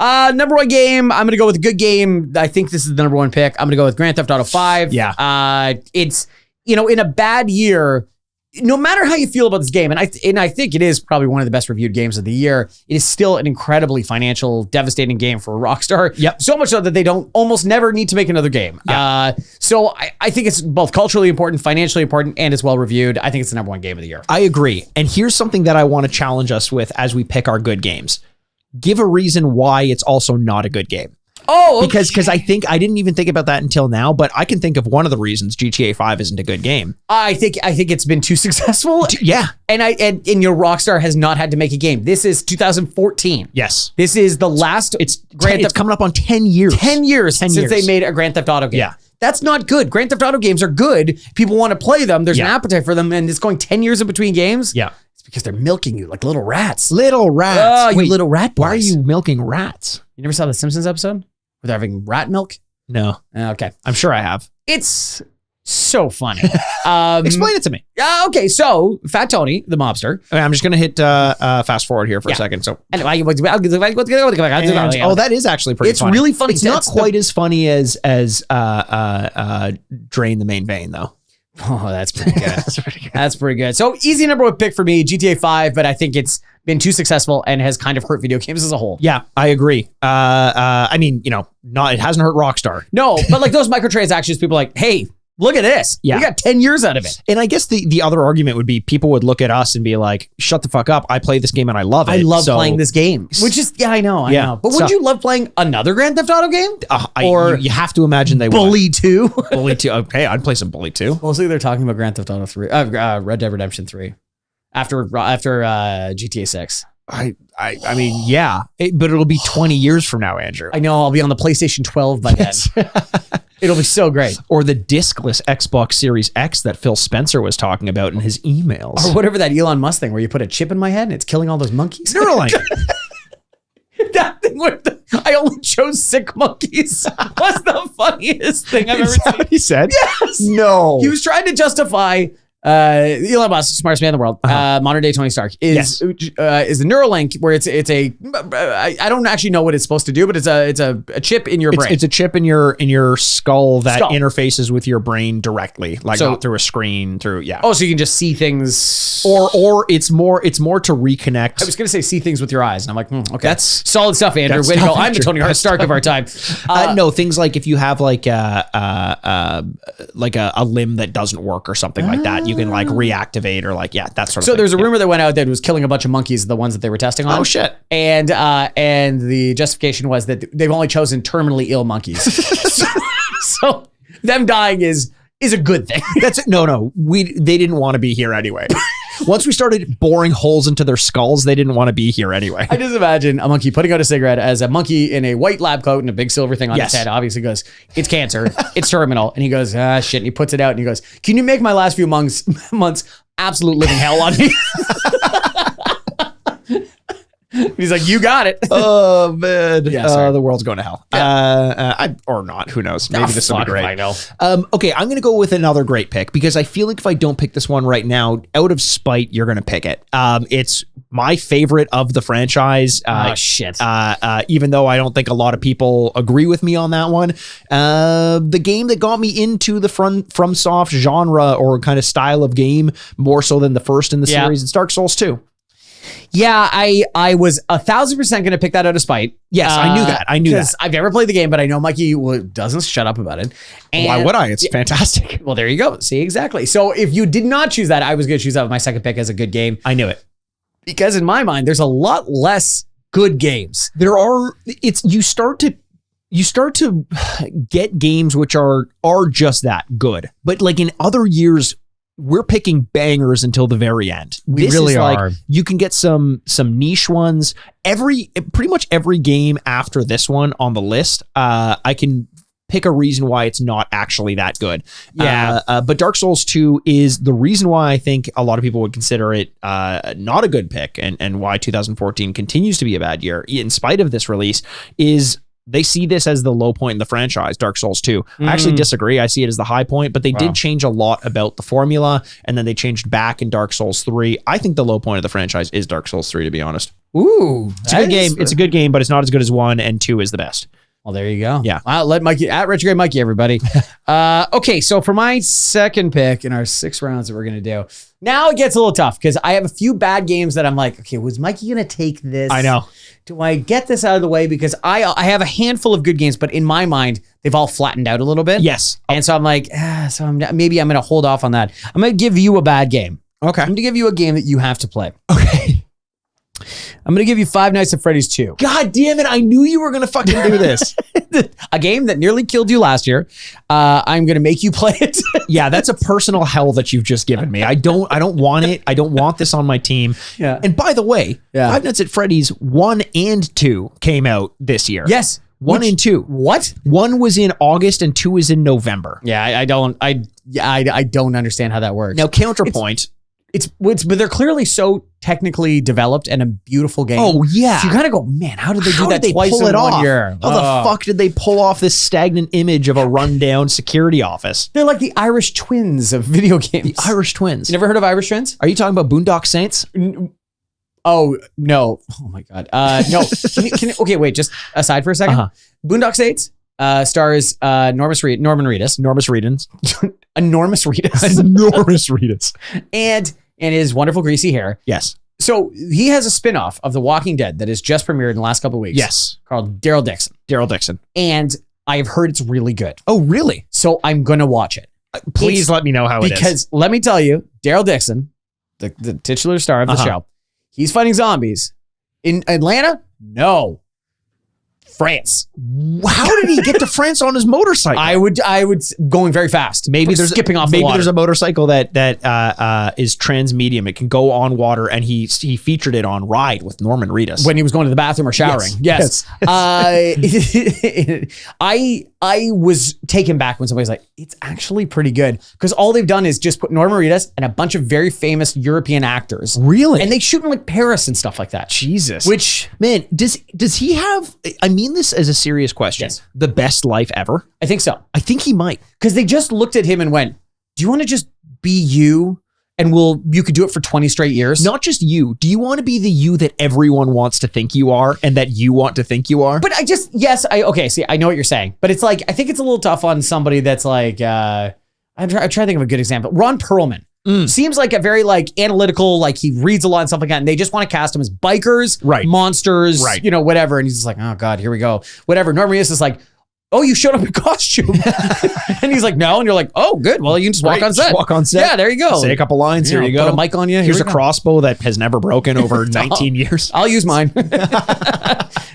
Number one game, I'm going to go with a good game. I think this is the number one pick. I'm going to go with Grand Theft Auto 5. Yeah. It's, in a bad year, no matter how you feel about this game, and I think it is probably one of the best reviewed games of the year, it is still an incredibly financial, devastating game for Rockstar. Yep. So much so that they don't almost never need to make another game. Yep. So I think it's both culturally important, financially important, and it's well reviewed. I think it's the number one game of the year. I agree. And here's something that I want to challenge us with as we pick our good games. Give a reason why it's also not a good game. Oh, okay. Because I think I didn't even think about that until now, but I can think of one of the reasons GTA 5 isn't a good game. I think it's been too successful. Yeah. And your Rockstar has not had to make a game. This is 2014. Yes. This is the last It's coming up on 10 years. 10 years since they made a Grand Theft Auto game. Yeah. That's not good. Grand Theft Auto games are good. People want to play them. There's an appetite for them, and it's going 10 years in between games. Yeah. It's because they're milking you like little rats. Little rats. Oh, you little rat boys. Why are you milking rats? You never saw the Simpsons episode where they're having rat milk? No. Okay. I'm sure I have. It's so funny. Explain it to me. Okay, so Fat Tony, the mobster. Okay, I'm just going to hit fast forward here for a second. So, And, that is actually pretty funny. It's really funny. It's not quite as funny as Drain the Main Vein, though. Oh, that's pretty good. That's pretty good. So easy number one pick for me, GTA 5, but I think it's been too successful and has kind of hurt video games as a whole. Yeah, I agree. I mean, it hasn't hurt Rockstar. No, but like those microtransactions, people are like, hey, look at this. Yeah. We got 10 years out of it. And I guess the other argument would be people would look at us and be like, shut the fuck up. I play this game and I love it. I love playing this game. Which is, I know. But would you love playing another Grand Theft Auto game? Or you have to imagine they Bully 2? Bully 2. Okay, I'd play some Bully 2. Mostly they're talking about Grand Theft Auto 3, Red Dead Redemption 3 after GTA 6. I mean, yeah, but it'll be 20 years from now, Andrew. I know. I'll be on the PlayStation 12 by then. It'll be so great. Or the discless Xbox Series X that Phil Spencer was talking about in his emails. Or whatever that Elon Musk thing where you put a chip in my head and it's killing all those monkeys. Neuralink. That thing where I only chose sick monkeys was the funniest thing I've ever seen. What he said? Yes. No. He was trying to justify Elon Musk, smartest man in the world, modern day Tony Stark, is the Neuralink, where it's a I don't actually know what it's supposed to do, but it's a chip in your brain. It's a chip in your skull that interfaces with your brain directly, like not through a screen, Oh, so you can just see things, or it's more to reconnect. I was gonna say see things with your eyes, and I'm like, okay, that's solid stuff, Andrew. Way to go! I'm the Tony Stark of our time. No, things like if you have like a limb that doesn't work or something like that. You can like reactivate or that sort of thing. So there's a rumor that went out that it was killing a bunch of monkeys, the ones that they were testing on. Oh shit. And the justification was that they've only chosen terminally ill monkeys. so them dying is a good thing. That's it. No. They didn't want to be here anyway. Once we started boring holes into their skulls, they didn't want to be here anyway. I just imagine a monkey putting out a cigarette as a monkey in a white lab coat and a big silver thing on his head obviously goes, it's cancer, it's terminal. And he goes, shit. And he puts it out and he goes, can you make my last few months absolute living hell on me? He's like, you got it. Oh man, yeah, the world's going to hell. Yeah. Or not? Who knows? Maybe this will be great. I know. Okay, I'm going to go with another great pick because I feel like if I don't pick this one right now, out of spite, you're going to pick it. It's my favorite of the franchise. Shit. Even though I don't think a lot of people agree with me on that one, the game that got me into the FromSoft genre or kind of style of game more so than the first in the series, it's Dark Souls 2. Yeah, I was 1,000% going to pick that out of spite. Yes, I knew that. Because I've never played the game, but I know Mikey doesn't shut up about it. And why would I? It's fantastic. Well, there you go. See, exactly. So if you did not choose that, I was going to choose that with my second pick as a good game. I knew it. Because in my mind, there's a lot less good games. There are. You start to get games which are just that good. But like in other years, we're picking bangers until the very end. This really are. You can get some niche ones. Pretty much every game after this one on the list, I can pick a reason why it's not actually that good. Yeah. But Dark Souls 2 is the reason why I think a lot of people would consider it not a good pick and why 2014 continues to be a bad year in spite of this release is they see this as the low point in the franchise, Dark Souls 2. I actually disagree. I see it as the high point, but they did change a lot about the formula, and then they changed back in Dark Souls 3. I think the low point of the franchise is Dark Souls 3, to be honest. Ooh, It's a good game. It's a good game, but it's not as good as 1, and 2 is the best. Well, there you go. Yeah. I'll let Mikey at Retrograde Mikey, everybody. Okay, so for my second pick in our 6 rounds that we're gonna do, now it gets a little tough because I have a few bad games that I'm like, okay, was Mikey gonna take this? I know. Do I get this out of the way? Because I have a handful of good games, but in my mind, they've all flattened out a little bit. Yes. And so I'm like, maybe I'm gonna hold off on that. I'm gonna give you a bad game. Okay. I'm gonna give you a game that you have to play. Okay. I'm going to give you Five Nights at Freddy's 2. God damn it. I knew you were going to fucking do this. A game that nearly killed you last year. I'm going to make you play it. Yeah, that's a personal hell that you've just given me. I don't want it. I don't want this on my team. Yeah. And by the way, Five Nights at Freddy's 1 and 2 came out this year. Yes. 1 and 2. What? 1 was in August and 2 is in November. Yeah, I don't understand how that works. Now, counterpoint. But they're clearly so technically developed and a beautiful game. Oh, yeah. So you kind of go, man, how did they do that did they twice pull in it one off? year? How the fuck did they pull off this stagnant image of a rundown security office? They're like the Irish twins of video games. The Irish twins. You never heard of Irish twins? Are you talking about Boondock Saints? Oh, no. Oh, my God. No. Okay, wait, just aside for a second. Boondock Saints stars Norman Reedus. Enormous Reedus. And his wonderful greasy hair. Yes. So he has a spin-off of The Walking Dead that has just premiered in the last couple of weeks. Yes. Called Daryl Dixon. And I've heard it's really good. Oh, really? So I'm going to watch it. Please let me know how it is. Because let me tell you, Daryl Dixon, the titular star of the show, he's fighting zombies. In Atlanta? No. France. How did he get to France on his motorcycle? I would going very fast. Maybe there's skipping off the maybe water. there's a motorcycle that is transmedium. It can go on water, and he featured it on Ride with Norman Reedus when he was going to the bathroom or showering. Yes. I was taken back when somebody's like, it's actually pretty good because all they've done is just put Norman Reedus and a bunch of very famous European actors. Really? And they shoot in like Paris and stuff like that. Jesus. Which, man, does he have? I mean this as a serious question. Yes. The best life ever? I think so. I think he might. Because they just looked at him and went, do you want to just be you? And you could do it for 20 straight years. Not just you. Do you want to be the you that everyone wants to think you are and that you want to think you are? But I know what you're saying. But it's like, I think it's a little tough on somebody that's like, I'm trying to think of a good example. Ron Perlman. Seems like a very like analytical, like he reads a lot and stuff like that. And they just want to cast him as bikers, monsters, whatever. And he's just like, oh God, here we go. Whatever. Norman Reedus is like, oh, you showed up in costume. And he's like, no. And you're like, oh, good. Well, you can just walk on set. Just walk on set. Yeah, there you go. Say a couple lines. Here you go. Put a mic on you. Here's a crossbow that has never broken over 19 years. I'll use mine.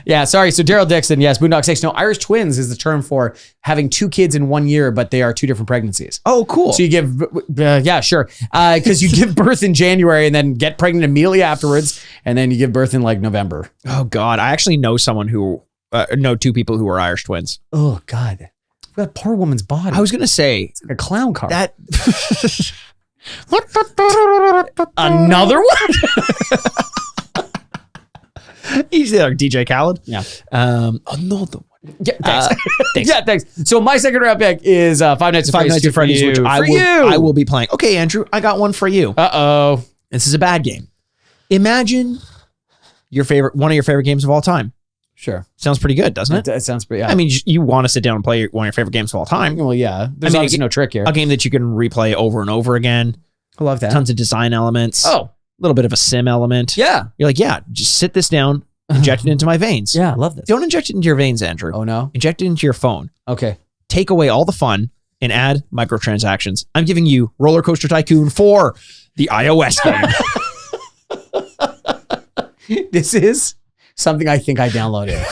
Yeah, sorry. So Daryl Dixon, yes, Boondock Saints. No, Irish twins is the term for having 2 kids in 1 year, but they are 2 different pregnancies. Oh, cool. So you give, yeah, sure. Because you give birth in January and then get pregnant immediately afterwards. And then you give birth in like November. Oh, God. I actually know someone who, know 2 people who are Irish twins. Oh, God. That poor woman's body. I was going to say. It's like a clown car. That. Another one? He's there, DJ Khaled. Yeah. Another one. Yeah, thanks. Thanks. Yeah, thanks. So my second round pick is Five Nights at Freddy's, which I will be playing. Okay, Andrew, I got one for you. Uh-oh. This is a bad game. Imagine one of your favorite games of all time. Sure. Sounds pretty good, doesn't it? It sounds pretty, yeah. I mean, you want to sit down and play one of your favorite games of all time. Well, yeah. There's obviously no trick here. A game that you can replay over and over again. I love that. Tons of design elements. Oh. A little bit of a sim element. Yeah. You're like, yeah, just sit this down, inject it into my veins. Yeah, I love this. Don't inject it into your veins, Andrew. Oh, no? Inject it into your phone. Okay. Take away all the fun and add microtransactions. I'm giving you Roller Coaster Tycoon for the iOS game. This is something I think I downloaded.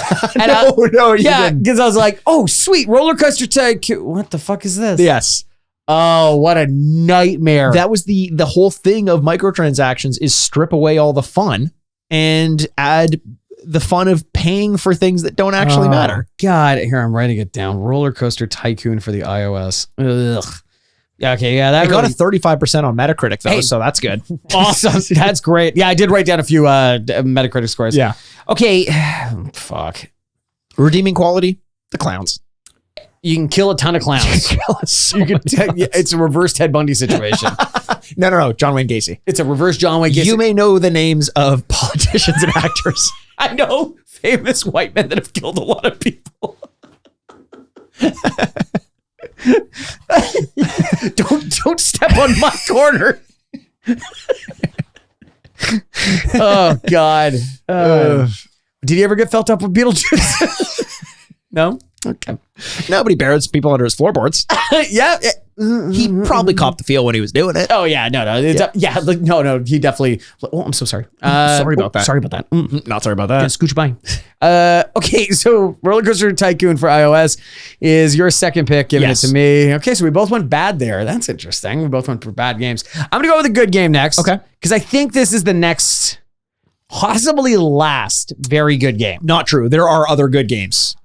No, yeah, because I was like, oh, sweet, Roller Coaster Tycoon. What the fuck is this? Yes. Oh, what a nightmare. That was the whole thing of microtransactions is strip away all the fun and add the fun of paying for things that don't actually matter. God, here, I'm writing it down. Roller Coaster Tycoon for the iOS. Ugh. Yeah, okay, yeah. That got a 35% on Metacritic, though, so that's good. Awesome. That's great. Yeah, I did write down a few Metacritic scores. Yeah. Okay, fuck. Redeeming quality, the clowns. You can kill a ton of clowns. It's a reverse Ted Bundy situation. No. John Wayne Gacy. It's a reverse John Wayne Gacy. You may know the names of politicians and actors. I know famous white men that have killed a lot of people. don't step on my corner. Oh God. Did he ever get felt up with Beetlejuice? No? Okay. Nobody buries people under his floorboards. Yeah. He probably copped the feel when he was doing it. Oh yeah, no. Like, no. He definitely. Oh, I'm so sorry. Sorry about that. Sorry about that. Not sorry about that. Scooch by. Okay, so Roller Coaster Tycoon for iOS is your second pick. Giving it to me. Okay, so we both went bad there. That's interesting. We both went for bad games. I'm gonna go with a good game next. Okay, because I think this is the next, possibly last, very good game. Not true. There are other good games.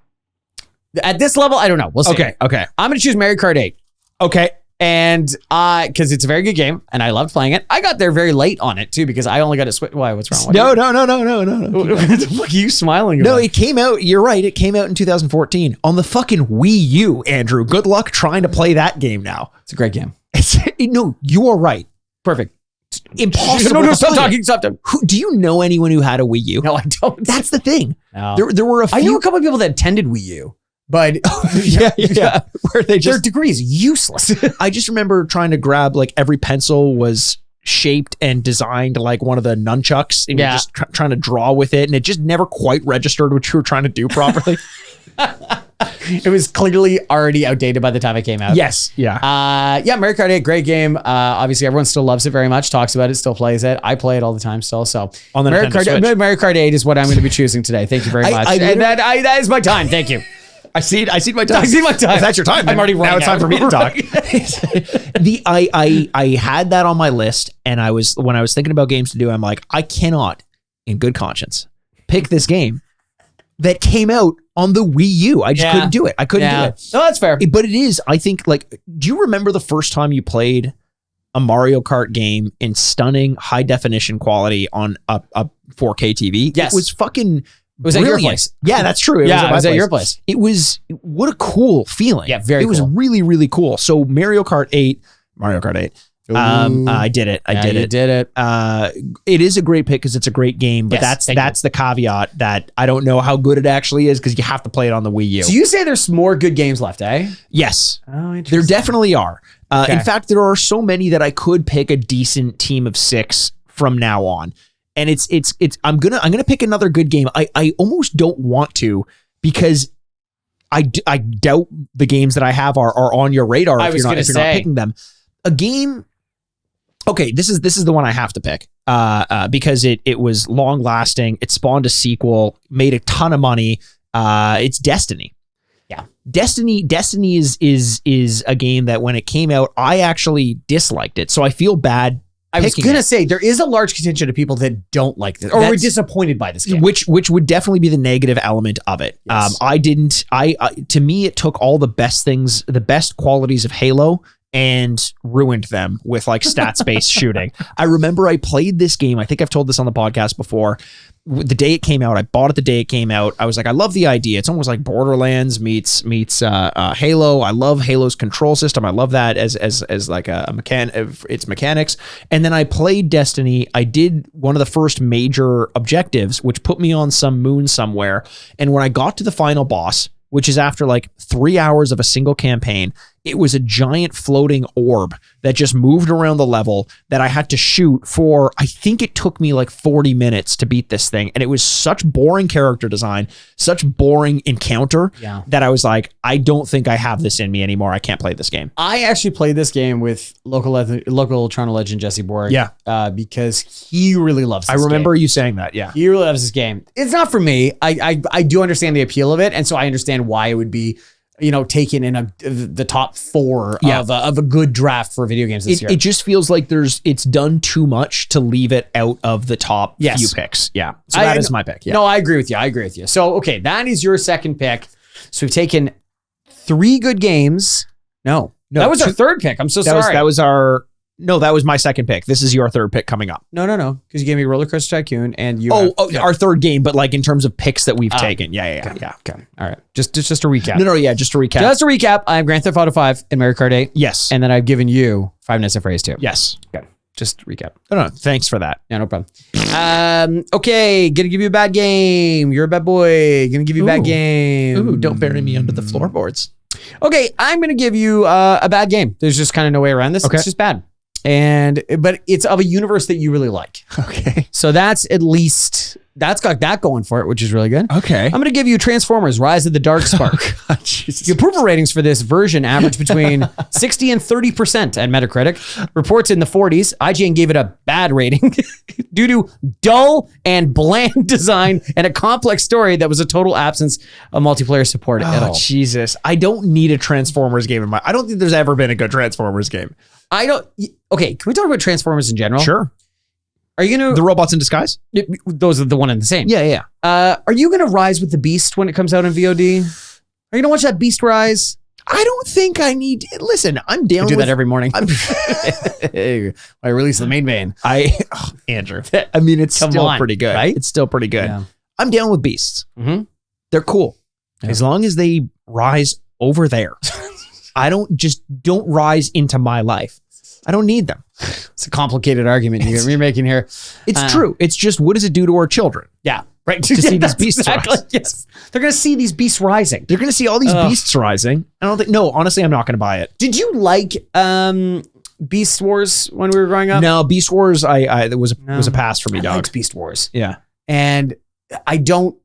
At this level, I don't know. We'll see. Okay. I'm gonna choose Mario Kart 8. Okay. And because it's a very good game and I loved playing it. I got there very late on it too because I only got to switch. Why? What's wrong? No. What the fuck are you smiling about? No, it came out. You're right. It came out in 2014 on the fucking Wii U, Andrew. Good luck trying to play that game now. It's a great game. No, you are right. Perfect. Impossible. No, stop talking. Stop talking. Do you know anyone who had a Wii U? No, I don't. That's the thing. No. There were a few. I knew a couple of people that attended Wii U. But yeah, where they their degrees useless. I just remember trying to grab like every pencil was shaped and designed like one of the nunchucks, and you're just trying to draw with it, and it just never quite registered what you were trying to do properly. It was clearly already outdated by the time it came out. Yes. Yeah. Mario Kart 8, great game. Obviously, everyone still loves it very much, talks about it, still plays it. I play it all the time still. So on the Mario Kart 8 is what I'm going to be choosing today. Thank you very much. That is my time. Thank you. I see my time. If that's your time, I'm already running. Now it's time for me to talk. I had that on my list, and when I was thinking about games to do, I'm like, I cannot, in good conscience, pick this game that came out on the Wii U. I just couldn't do it. I couldn't do it. No, that's fair. But it is, I think, like, do you remember the first time you played a Mario Kart game in stunning high definition quality on a 4K TV? Yes. It was fucking It was brilliant. At your place. Yeah, that's true. It was at your place. It was, what a cool feeling. Yeah, very cool. It was really, really cool. So Mario Kart 8. I did it. I did it. You did it. It is a great pick because it's a great game, but that's the caveat that I don't know how good it actually is because you have to play it on the Wii U. So you say there's more good games left, eh? Yes. Oh, interesting. There definitely are. Okay. In fact, there are so many that I could pick a decent team of 6 from now on. And it's I'm gonna pick another good game. I almost don't want to because I doubt the games that I have are on your radar if you're not picking them. A game. Okay, this is the one I have to pick because it was long lasting. It spawned a sequel, made a ton of money. It's Destiny. Yeah, Destiny is a game that when it came out, I actually disliked it. So I feel bad. I was going to say, there is a large contingent of people that don't like this or were disappointed by this game. Which would definitely be the negative element of it. Yes. To me, it took all the best things, the best qualities of Halo and ruined them with like stats-based shooting. I remember I played this game. I think I've told this on the podcast before. The day it came out, I bought it the day it came out. I was like, I love the idea. It's almost like Borderlands meets Halo. I love Halo's control system. I love that as like its mechanics. And then I played Destiny. I did one of the first major objectives, which put me on some moon somewhere. And when I got to the final boss, which is after like 3 hours of a single campaign, it was a giant floating orb that just moved around the level that I had to shoot for, I think it took me like 40 minutes to beat this thing. And it was such boring character design, such boring encounter that I was like, I don't think I have this in me anymore. I can't play this game. I actually played this game with local Toronto legend Jesse Borg. Yeah. Because he really loves this game. I remember you saying that. Yeah. He really loves this game. It's not for me. I do understand the appeal of it. And so I understand why it would be, taken in the top 4 of a good draft for video games this year. It just feels like it's done too much to leave it out of the top few picks. Yeah. So that is my pick. Yeah. No, I agree with you. So, okay, that is your second pick. So we've taken 3 good games. No, that was our third pick. I'm so sorry. That was our No, that was my second pick. This is your third pick coming up. No, because you gave me Roller Coaster Tycoon and you. Our third game, but like in terms of picks that we've taken. Yeah. Okay. All right. Just a recap. No, yeah, just to recap. Just to recap, I have Grand Theft Auto 5 and Mario Kart 8. Yes. And then I've given you Five Nights at Freddy's 2. Yes. Okay. Just recap. No, thanks for that. Yeah, no problem. Okay, gonna give you a bad game. You're a bad boy. Gonna give you a bad game. Ooh, don't bury me under the floorboards. Okay, I'm gonna give you a bad game. There's just kind of no way around this. Okay. It's just bad. But it's of a universe that you really like. Okay. So that's got that going for it, which is really good. Okay. I'm going to give you Transformers Rise of the Dark Spark. The approval ratings for this version average between 60 and 30% at Metacritic. Reports in the 40s. IGN gave it a bad rating due to dull and bland design and a complex story that was a total absence of multiplayer support at all. Jesus. I don't need a Transformers game I don't think there's ever been a good Transformers game. Okay, can we talk about Transformers in general? Sure. Are you going to... The robots in disguise? Those are the one and the same. Yeah. Are you going to rise with the Beast when it comes out in VOD? Are you going to watch that Beast Rise? I don't think I need... Listen, I'm down I do that every morning. I release the main vein. Andrew. I mean, it's still pretty good. Right? It's still pretty good. Yeah. I'm down with Beasts. Mm-hmm. They're cool. Yeah. As long as they rise over there. I don't rise into my life. I don't need them. It's a complicated argument you're making here. It's true. It's just, what does it do to our children? Yeah. Right. To see these beasts rise. Yes. They're going to see these beasts rising. They're going to see all these beasts rising. Honestly, I'm not going to buy it. Did you like Beast Wars when we were growing up? No, Beast Wars, it was a pass for me, dog. I liked Beast Wars. Yeah. And I don't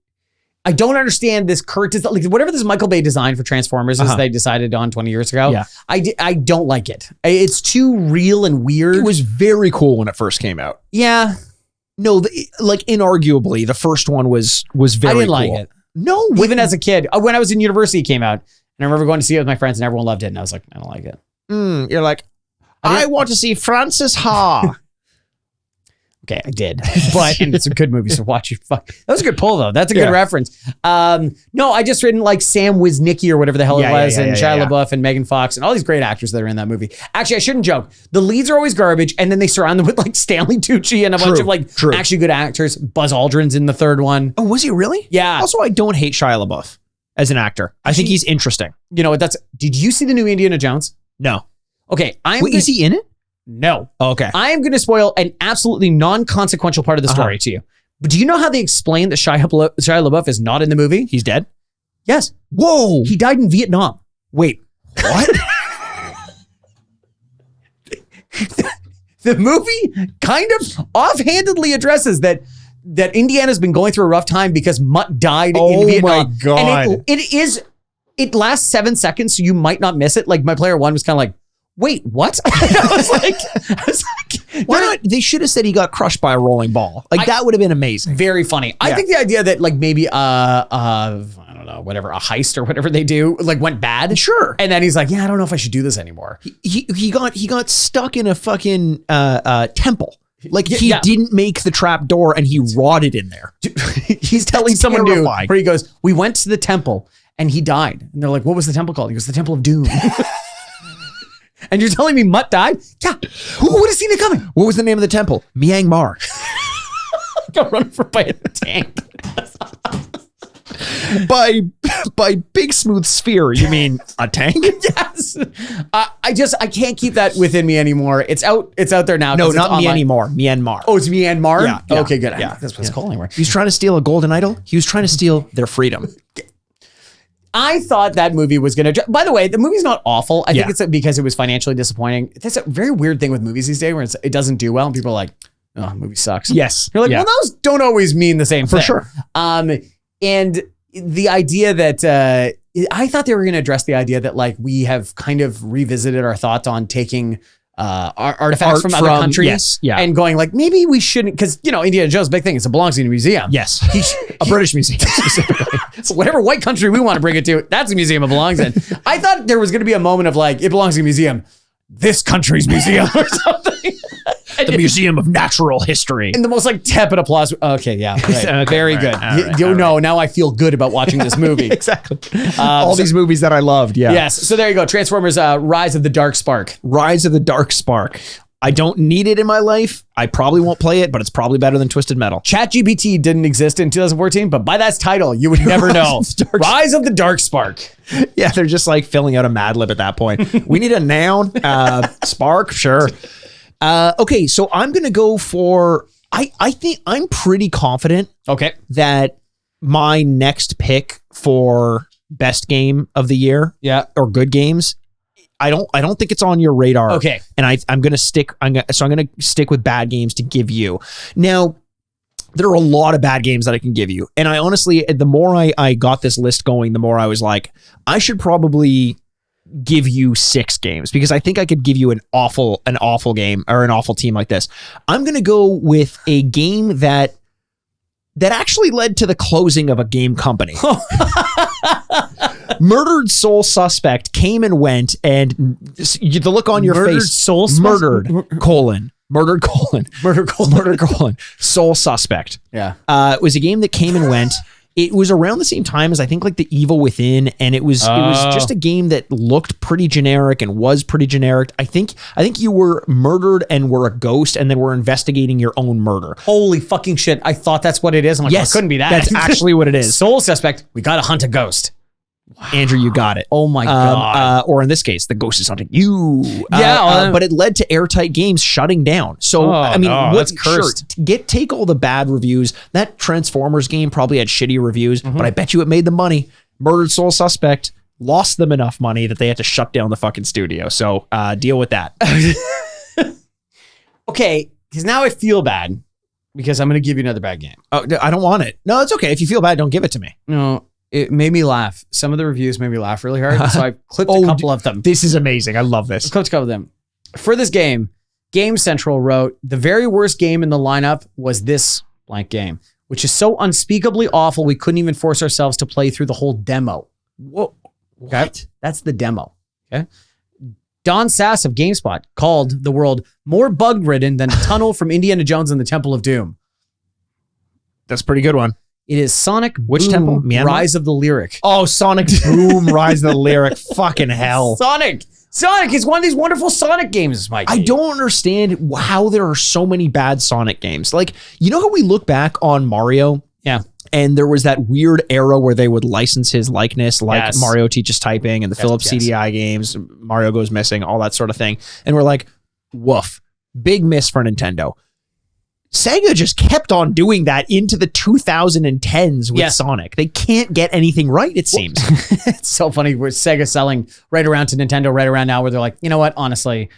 understand this like whatever this Michael Bay design for Transformers is they decided on 20 years ago. Yeah. I don't like it. It's too real and weird. It was very cool when it first came out. Yeah. No, inarguably, the first one was very cool. I didn't like it. No. Even as a kid. When I was in university, it came out. And I remember going to see it with my friends and everyone loved it. And I was like, I don't like it. You're like, I want to see Francis Ha. Okay, I did, and it's a good movie, so watch your fuck. That was a good pull though. That's a good reference. No, I just didn't like Sam Woznicki or whatever the hell it was, and Shia LaBeouf and Megan Fox and all these great actors that are in that movie. Actually, I shouldn't joke. The leads are always garbage, and then they surround them with like Stanley Tucci and a bunch of like actually good actors. Buzz Aldrin's in the third one. Oh, was he really? Yeah. Also, I don't hate Shia LaBeouf as an actor. I think he's interesting. You know what? Did you see the new Indiana Jones? No. Okay, is he in it? No. Oh, okay. I am going to spoil an absolutely non-consequential part of the story to you. But do you know how they explain that Shia LaBeouf is not in the movie? He's dead? Yes. Whoa. He died in Vietnam. Wait, what? The movie kind of offhandedly addresses that Indiana's been going through a rough time because Mutt died in Vietnam. Oh my God. And it lasts 7 seconds, so you might not miss it. Like my player one was kind of like, wait, what? I was like, why not? They should have said he got crushed by a rolling ball. Like that would have been amazing. Very funny. I think the idea that like maybe I don't know, whatever, a heist or whatever they do like went bad. Sure. And then he's like, yeah, I don't know if I should do this anymore. He got stuck in a fucking temple. Like he didn't make the trap door and he rotted in there. He's telling someone new terrifying. where he goes, we went to the temple and he died. And they're like, what was the temple called? He goes, the Temple of Doom. And you're telling me Mutt died? Yeah. Who would have seen it coming? What was the name of the temple? Myanmar. Got run over by a tank. by big smooth sphere, you mean a tank? Yes. I can't keep that within me anymore. It's out there now. No, not me anymore. Myanmar. Oh, it's Myanmar? Yeah. Okay, good. Yeah. That's what it's called anywhere. He was trying to steal a golden idol. He was trying to steal their freedom. I thought that movie was going to... By the way, the movie's not awful. I think it's because it was financially disappointing. That's a very weird thing with movies these days where it doesn't do well and people are like, oh, the movie sucks. Yes. You're like, well, those don't always mean the same thing. For sure. And the idea that... I thought they were going to address the idea that like we have kind of revisited our thoughts on taking... artifacts from other countries and going like, maybe we shouldn't, because Indiana Jones' big thing is it belongs in a museum. Yes. A British museum specifically. So whatever white country we want to bring it to, that's the museum it belongs in. I thought there was going to be a moment of like, it belongs in a museum, this country's museum or something. The Museum of Natural History. And the most like tepid applause. Okay, yeah. Right. Okay, very good. Now I feel good about watching this movie. Exactly. All these movies that I loved. Yeah. Yes. So there you go. Transformers Rise of the Dark Spark. Rise of the Dark Spark. I don't need it in my life. I probably won't play it, but it's probably better than Twisted Metal. ChatGPT didn't exist in 2014, but by that title, you would never know. Rise of the Dark Spark. Yeah, they're just like filling out a Mad Lib at that point. We need a noun. Spark, sure. Okay, so I'm going to go for, I think I'm pretty confident that my next pick for best game of the year or good games, I don't think it's on your radar. Okay. And I'm going to stick with bad games to give you. Now, there are a lot of bad games that I can give you. And I honestly, the more I got this list going, the more I was like, I should probably give you 6 games because I think I could give you an awful game or an awful team like this. I'm going to go with a game that actually led to the closing of a game company. Murdered Soul Suspect came and went, and the look on your face. Murdered Soul Suspect. Yeah. It was a game that came and went. It was around the same time as I think like The Evil Within, and it was just a game that looked pretty generic and was pretty generic. I think you were murdered and were a ghost, and then were investigating your own murder. Holy fucking shit! I thought that's what it is. I'm like, yes, it couldn't be that. That's actually what it is. Soul Suspect. We gotta hunt a ghost. Wow. Andrew, you got it. Oh my God. Or in this case, the ghost is hunting you. Yeah. But it led to Airtight Games shutting down. So, what's cursed? Take all the bad reviews. That Transformers game probably had shitty reviews, but I bet you it made them money. Murdered Soul Suspect lost them enough money that they had to shut down the fucking studio. So, deal with that. Okay, because now I feel bad because I'm going to give you another bad game. Oh, I don't want it. No, it's okay. If you feel bad, don't give it to me. No. It made me laugh. Some of the reviews made me laugh really hard. So I clipped a couple of them. This is amazing. I love this. I clipped a couple of them. For this game, Game Central wrote, the very worst game in the lineup was this blank game, which is so unspeakably awful we couldn't even force ourselves to play through the whole demo. Whoa. Okay? What? That's the demo. Okay. Don Sass of GameSpot called the world more bug-ridden than a tunnel from Indiana Jones and the Temple of Doom. That's a pretty good one. It is Sonic Which Boom temple? Myanmar? Rise of the Lyric. Oh, Sonic Boom Rise of the Lyric. Fucking hell. Sonic is one of these wonderful Sonic games, Mike. I don't understand how there are so many bad Sonic games. Like, you know how we look back on Mario? Yeah. And there was that weird era where they would license his likeness, like Mario Teaches Typing and the Philips CDI games, Mario Goes Missing, all that sort of thing. And we're like, woof, big miss for Nintendo. Sega just kept on doing that into the 2010s with Sonic. They can't get anything right, it seems. It's so funny. We're Sega selling right around to Nintendo right around now where they're like, you know what, honestly,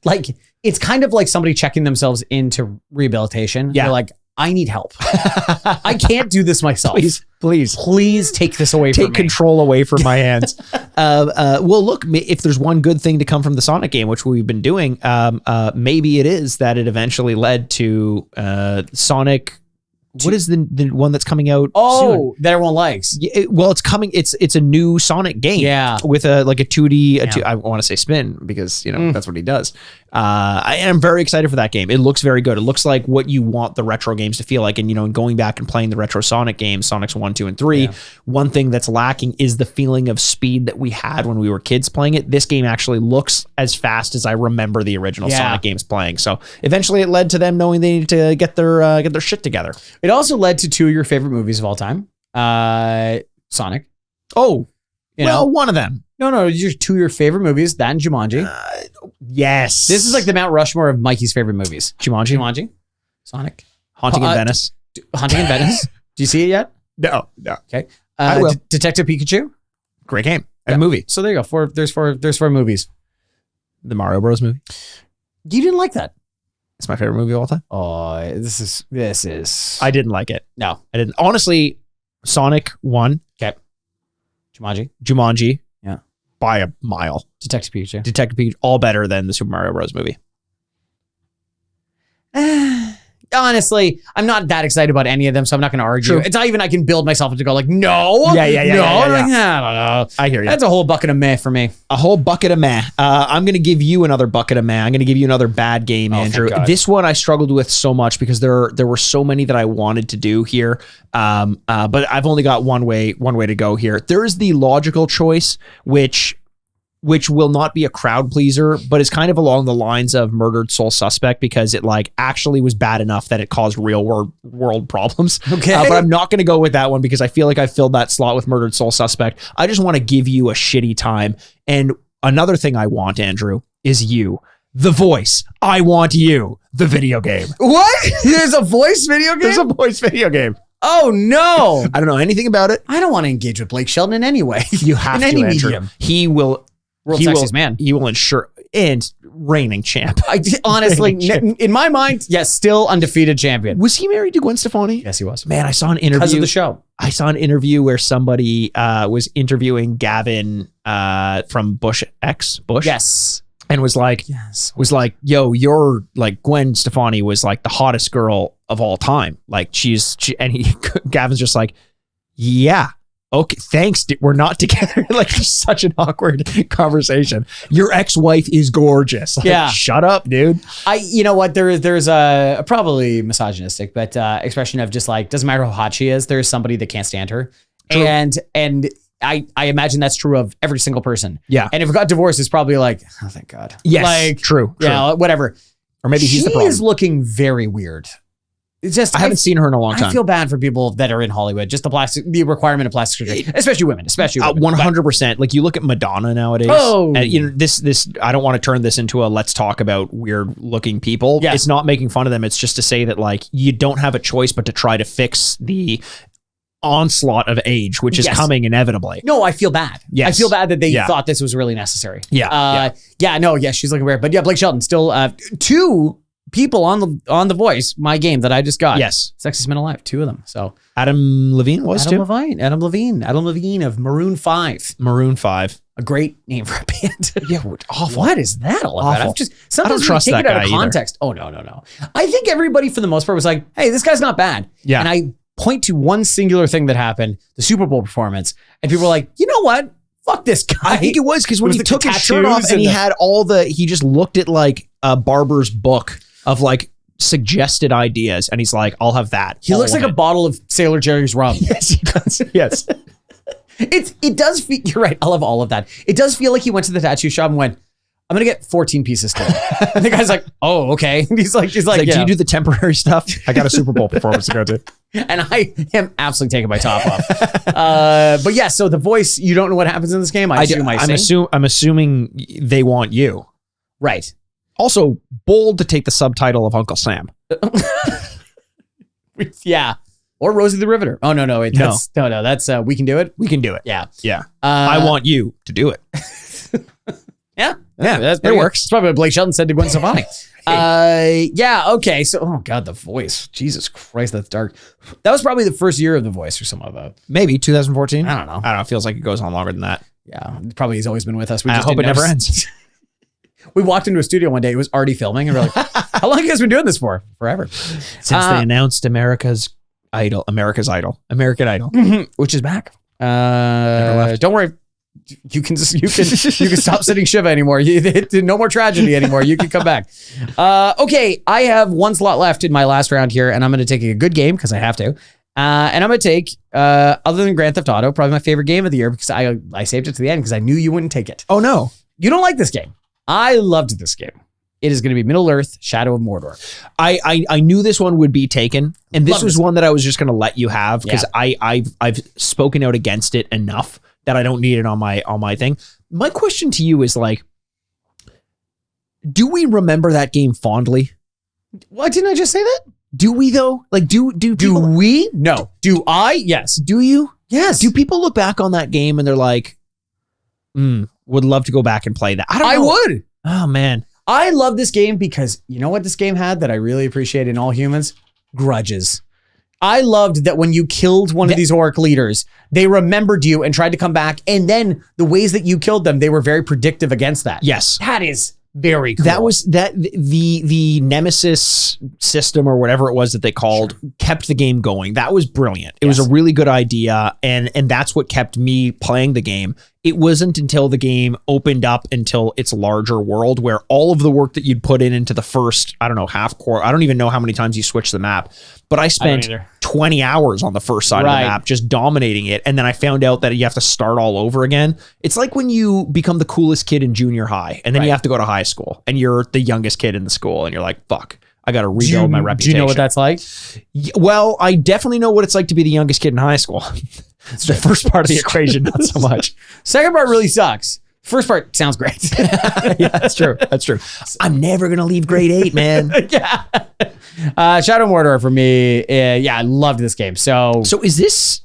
like it's kind of like somebody checking themselves into rehabilitation. Yeah. They're like, I need help. I can't do this myself. Please take this away from me. Take control away from my hands. Well, look, if there's one good thing to come from the Sonic game, which we've been doing, maybe it is that it eventually led to Sonic. What is the one that's coming out soon? That everyone likes. Well, it's coming. It's a new Sonic game. Yeah. With a 2D. I want to say spin because that's what he does. I am very excited for that game. It looks very good. It looks like what you want the retro games to feel like. And going back and playing the retro Sonic games, Sonic's 1, 2, and 3. One thing that's lacking is the feeling of speed that we had when we were kids playing it. This game actually looks as fast as I remember the original Sonic games playing. So eventually, it led to them knowing they needed to get their shit together. It also led to 2 of your favorite movies of all time. Sonic. Oh, one of them. No, your 2 of your favorite movies, that and Jumanji. Yes. This is like the Mount Rushmore of Mikey's favorite movies. Jumanji, Sonic. Haunting in Venice. Haunting in Venice. Do you see it yet? No. Okay. I will. Detective Pikachu. Great game. And movie. So there you go. There's four movies. The Mario Bros. Movie. You didn't like that. It's my favorite movie of all time. Oh, this is. I didn't like it. No, I didn't. Honestly, Sonic 1. Okay. Jumanji. Yeah. By a mile. Detective Pikachu. All better than the Super Mario Bros. Movie. Honestly, I'm not that excited about any of them, so I'm not going to argue. True. It's not even I can build myself up to go like, no. Yeah. Like, I don't know. I hear you. That's a whole bucket of meh for me. A whole bucket of meh. I'm going to give you another bucket of meh. I'm going to give you another bad game, Andrew. This one I struggled with so much because there were so many that I wanted to do here. But I've only got one way to go here. There is the logical choice, which which will not be a crowd pleaser, but is kind of along the lines of Murdered Soul Suspect because it like actually was bad enough that it caused real world problems. Okay. But I'm not going to go with that one because I feel like I filled that slot with Murdered Soul Suspect. I just want to give you a shitty time. And another thing I want, Andrew, is you. The voice. I want you. The video game. What? There's a voice video game? There's a voice video game. Oh, no. I don't know anything about it. I don't want to engage with Blake Shelton in any way. You have in to, any Andrew. medium. He will. World's sexiest man. He will ensure. And reigning champ. Honestly, in my mind, yes, still undefeated champion. Was he married to Gwen Stefani? Yes, he was. Man, I saw an interview. Because of the show. I saw an interview where somebody was interviewing Gavin from Bush. Yes. And was like, yo, you're like Gwen Stefani was like the hottest girl of all time. Like Gavin's just like, yeah. Okay, thanks. We're not together. Like, just such an awkward conversation. Your ex-wife is gorgeous. Like, yeah. Shut up, dude. You know what? There's a probably misogynistic, but expression of just like, doesn't matter how hot she is, there's somebody that can't stand her. True. And I imagine that's true of every single person. Yeah. And if it got divorced, it's probably like, oh, thank God. Yes. Like, true. Yeah, whatever. Or maybe he's the problem. She is looking very weird. It's just I haven't seen her in a long time. I feel bad for people that are in Hollywood. Just the requirement of plastic surgery, especially women. 100%. Like you look at Madonna nowadays. Oh, and, you know, this. I don't want to turn this into a let's talk about weird looking people. Yeah. It's not making fun of them. It's just to say that like you don't have a choice but to try to fix the onslaught of age, which is coming inevitably. No, I feel bad. Yes. I feel bad that they thought this was really necessary. Yeah. She's looking weird. But yeah, Blake Shelton still two people on the Voice, my game that I just got. Yes. Sexiest Men Alive, two of them. So Adam Levine was Adam too. Adam Levine of Maroon 5. Maroon 5. A great name for a band. Yeah, awful. What is that all about? Awful. Sometimes I don't trust we take that it out guy of context. Either. Oh, no. I think everybody for the most part was like, hey, this guy's not bad. Yeah. And I point to one singular thing that happened, the Super Bowl performance, and people were like, you know what? Fuck this guy. I think it was because when he took his shirt off and he just looked at like a barber's book of like suggested ideas and he's like, I'll have that. He looks like a bottle of Sailor Jerry's rum. Yes, he does. Yes. It does feel, you're right. I'll have all of that. It does feel like he went to the tattoo shop and went, I'm going to get 14 pieces today. And the guy's like, oh, okay. And he's like, do you do the temporary stuff? I got a Super Bowl performance to go to. And I am absolutely taking my top off. But yeah, so the Voice, you don't know what happens in this game. I'm assuming they want you. Right. Also, bold to take the subtitle of Uncle Sam. Yeah. Or Rosie the Riveter. Oh, no. That's We Can Do It. We Can Do It. Yeah. Yeah. I want you to do it. Yeah. It works. It's probably what Blake Shelton said to Gwen Stefani. Okay. So, oh God, The Voice. Jesus Christ, that's dark. That was probably the first year of The Voice or something like that. Maybe 2014. I don't know. It feels like it goes on longer than that. Yeah. Probably he's always been with us. I hope it never ends. We walked into a studio one day. It was already filming. And we're like, how long have you guys been doing this for? Forever. Since they announced American Idol, which is back. Don't worry. You can stop sitting Shiva anymore. No more tragedy anymore. You can come back. Okay, I have one slot left in my last round here, and I'm going to take a good game because I have to. And I'm going to take, other than Grand Theft Auto, probably my favorite game of the year because I saved it to the end because I knew you wouldn't take it. Oh no, you don't like this game. I loved this game. It is going to be Middle Earth: Shadow of Mordor. I knew this one would be taken, and this was one that I was just going to let you have because I've spoken out against it enough that I don't need it on my thing. My question to you is like, do we remember that game fondly? What, didn't I just say that? Do we though? Like, do we? No. Do I? Yes. Do you? Yes. Do people look back on that game and they're like, would love to go back and play that? I would. Oh man. I love this game because you know what this game had that I really appreciate in all humans? Grudges. I loved that when you killed one of these orc leaders, they remembered you and tried to come back. And then the ways that you killed them, they were very predictive against that. Yes. That is very cool. That was the Nemesis system or whatever it was that they called kept the game going. That was brilliant. It was a really good idea. And that's what kept me playing the game it wasn't until the game opened up until its larger world where all of the work that you'd put into the first, I don't know, half core. I don't even know how many times you switch the map, but I spent 20 hours on the first side of the map just dominating it. And then I found out that you have to start all over again. It's like when you become the coolest kid in junior high and then you have to go to high school and you're the youngest kid in the school and you're like, fuck, I got to rebuild my reputation. Do you know what that's like? Well, I definitely know what it's like to be the youngest kid in high school. It's the first part of the equation, not so much. Second part really sucks. First part sounds great. Yeah, that's true. That's true. I'm never going to leave grade 8, man. Yeah. Shadow Mordor for me. Yeah, I loved this game. So is this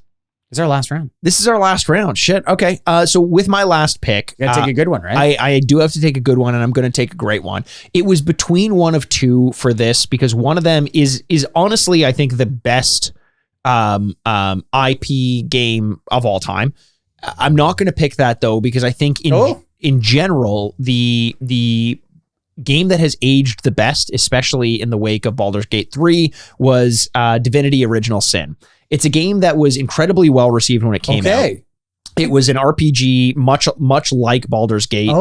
our last round? This is our last round. Shit. Okay. So with my last pick, you gotta take a good one, right? I do have to take a good one, and I'm going to take a great one. It was between one of two for this because one of them is honestly, I think, the best IP game of all time. I'm not going to pick that though because I think in general the game that has aged the best, especially in the wake of Baldur's Gate 3, was Divinity: Original Sin. It's a game that was incredibly well received when it came out. It was an RPG, much like Baldur's Gate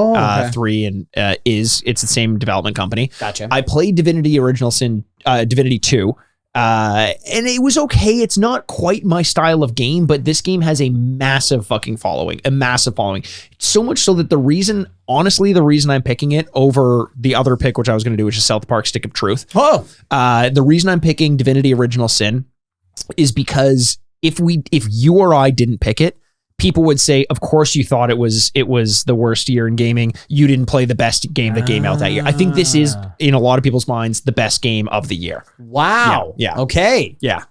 3, and it's the same development company. Gotcha. I played Divinity: Original Sin, Divinity 2, and it was okay. It's not quite my style of game, but this game has a massive fucking following, So much so that the reason I'm picking it over the other pick, which I was going to do, which is South Park: Stick of Truth. The reason I'm picking Divinity: Original Sin is because if you or I didn't pick it, people would say, of course you thought it was the worst year in gaming. You didn't play the best game that came out that year. I think this is, in a lot of people's minds, the best game of the year. Wow. Yeah. Okay. Yeah.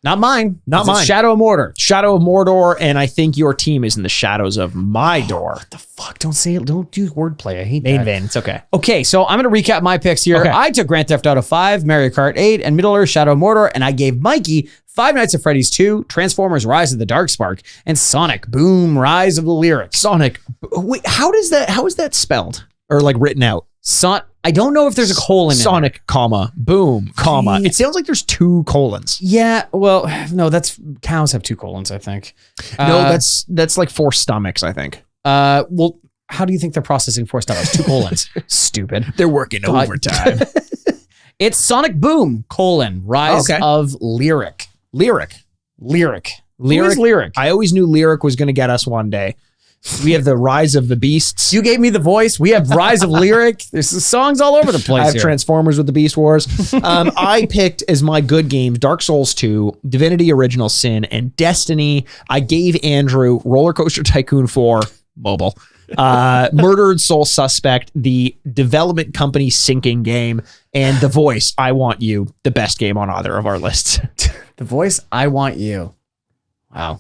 Not mine. Not mine. Shadow of Mordor. Shadow of Mordor, and I think your team is in the shadows of my door. What the fuck? Don't say it. Don't do wordplay. I hate Main that. vein. It's okay. Okay, so I'm going to recap my picks here. Okay. I took Grand Theft Auto 5, Mario Kart 8, and Middle Earth: Shadow of Mordor, and I gave Mikey Five Nights at Freddy's 2, Transformers: Rise of the Darkspark, and Sonic Boom: Rise of the Lyrics. Sonic. Wait, how is that spelled or like written out? I don't know if there's a colon in Sonic, comma, boom, comma. It sounds like there's 2 colons. Yeah, well, no, cows have 2 colons, I think. No, that's like 4 stomachs, I think. Well, how do you think they're processing 4 stomachs? 2 colons. Stupid. They're working overtime. It's Sonic Boom, Rise of Lyric. Lyric. Who is Lyric? I always knew Lyric was going to get us one day. We have the Rise of the Beasts. You gave me the voice. We have Rise of Lyric. There's songs all over the place. I have here. Transformers with the Beast Wars. I picked as my good games Dark Souls 2, Divinity: Original Sin, and Destiny. I gave Andrew Roller Coaster Tycoon 4 mobile. Murdered Soul Suspect, the development company sinking game, and The Voice, I Want You, the best game on either of our lists. The Voice, I Want You. Wow.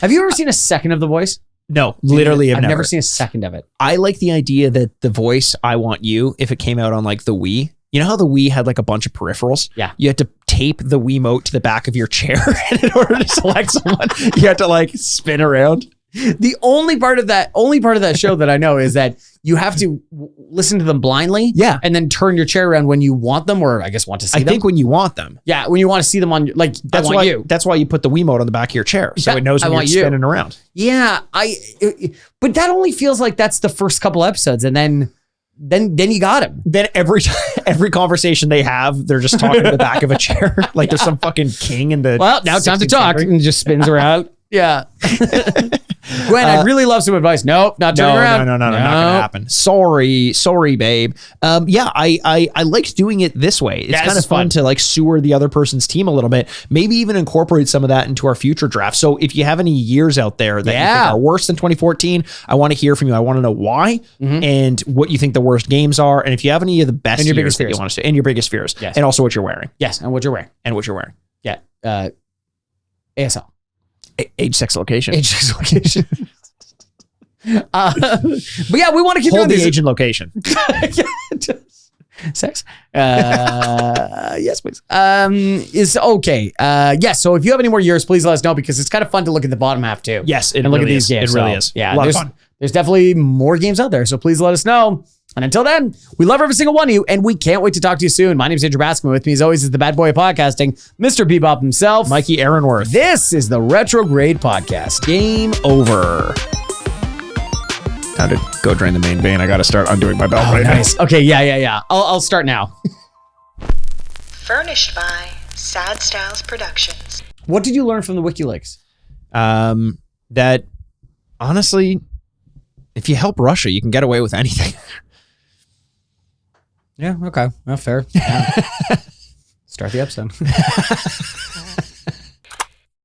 Have you ever seen a second of The Voice? No, literally I've never seen a second of it. I like the idea that The Voice, I Want You, if it came out on like the Wii, you know how the Wii had like a bunch of peripherals? Yeah. You had to tape the Wiimote to the back of your chair and in order to select someone, you had to like spin around. The only part of that show that I know is that you have to listen to them blindly. Yeah. And then turn your chair around when you want them, or I guess want to see them. I think when you want them. Yeah. When you want to see them on, like, that's I want you. That's why you put the Wiimote on the back of your chair. So it knows when you're spinning around. Yeah. But that only feels like that's the first couple episodes. And then you got him. Then every conversation they have, they're just talking to the back of a chair. Like there's some fucking king in the. Well, now it's time to talk. Century. And just spins around. Yeah. Gwen, I'd really love some advice. Nope, not turning around. No, not gonna happen. Sorry, babe. I liked doing it this way. It's kind of fun to like sewer the other person's team a little bit. Maybe even incorporate some of that into our future draft. So if you have any years out there that you think are worse than 2014, I want to hear from you. I want to know why and what you think the worst games are, and if you have any of the best years that you want to see, and your biggest fears, and also what you're wearing. Yes, and what you're wearing. Yeah. ASL. Age, sex, location. But yeah, we want to keep doing the age and location. Sex? Yes, please. Is okay. Yes. So if you have any more years, please let us know, because it's kind of fun to look at the bottom half too. Yes, and look at these games. It really is. Yeah, a lot of fun. There's definitely more games out there. So please let us know. And until then, we love every single one of you, and we can't wait to talk to you soon. My name is Andrew Baskin. With me, as always, is the bad boy of podcasting, Mr. Bebop himself, Mikey Aaronworth. This is the Retrograde Podcast. Game over. How to go drain the main vein. I got to start undoing my belt right Nice. Okay, yeah. I'll start now. Furnished by Sad Styles Productions. What did you learn from the WikiLeaks? now. That honestly, if you help Russia, you can get away with anything. Yeah, okay. Well, fair. Yeah. Start the episode.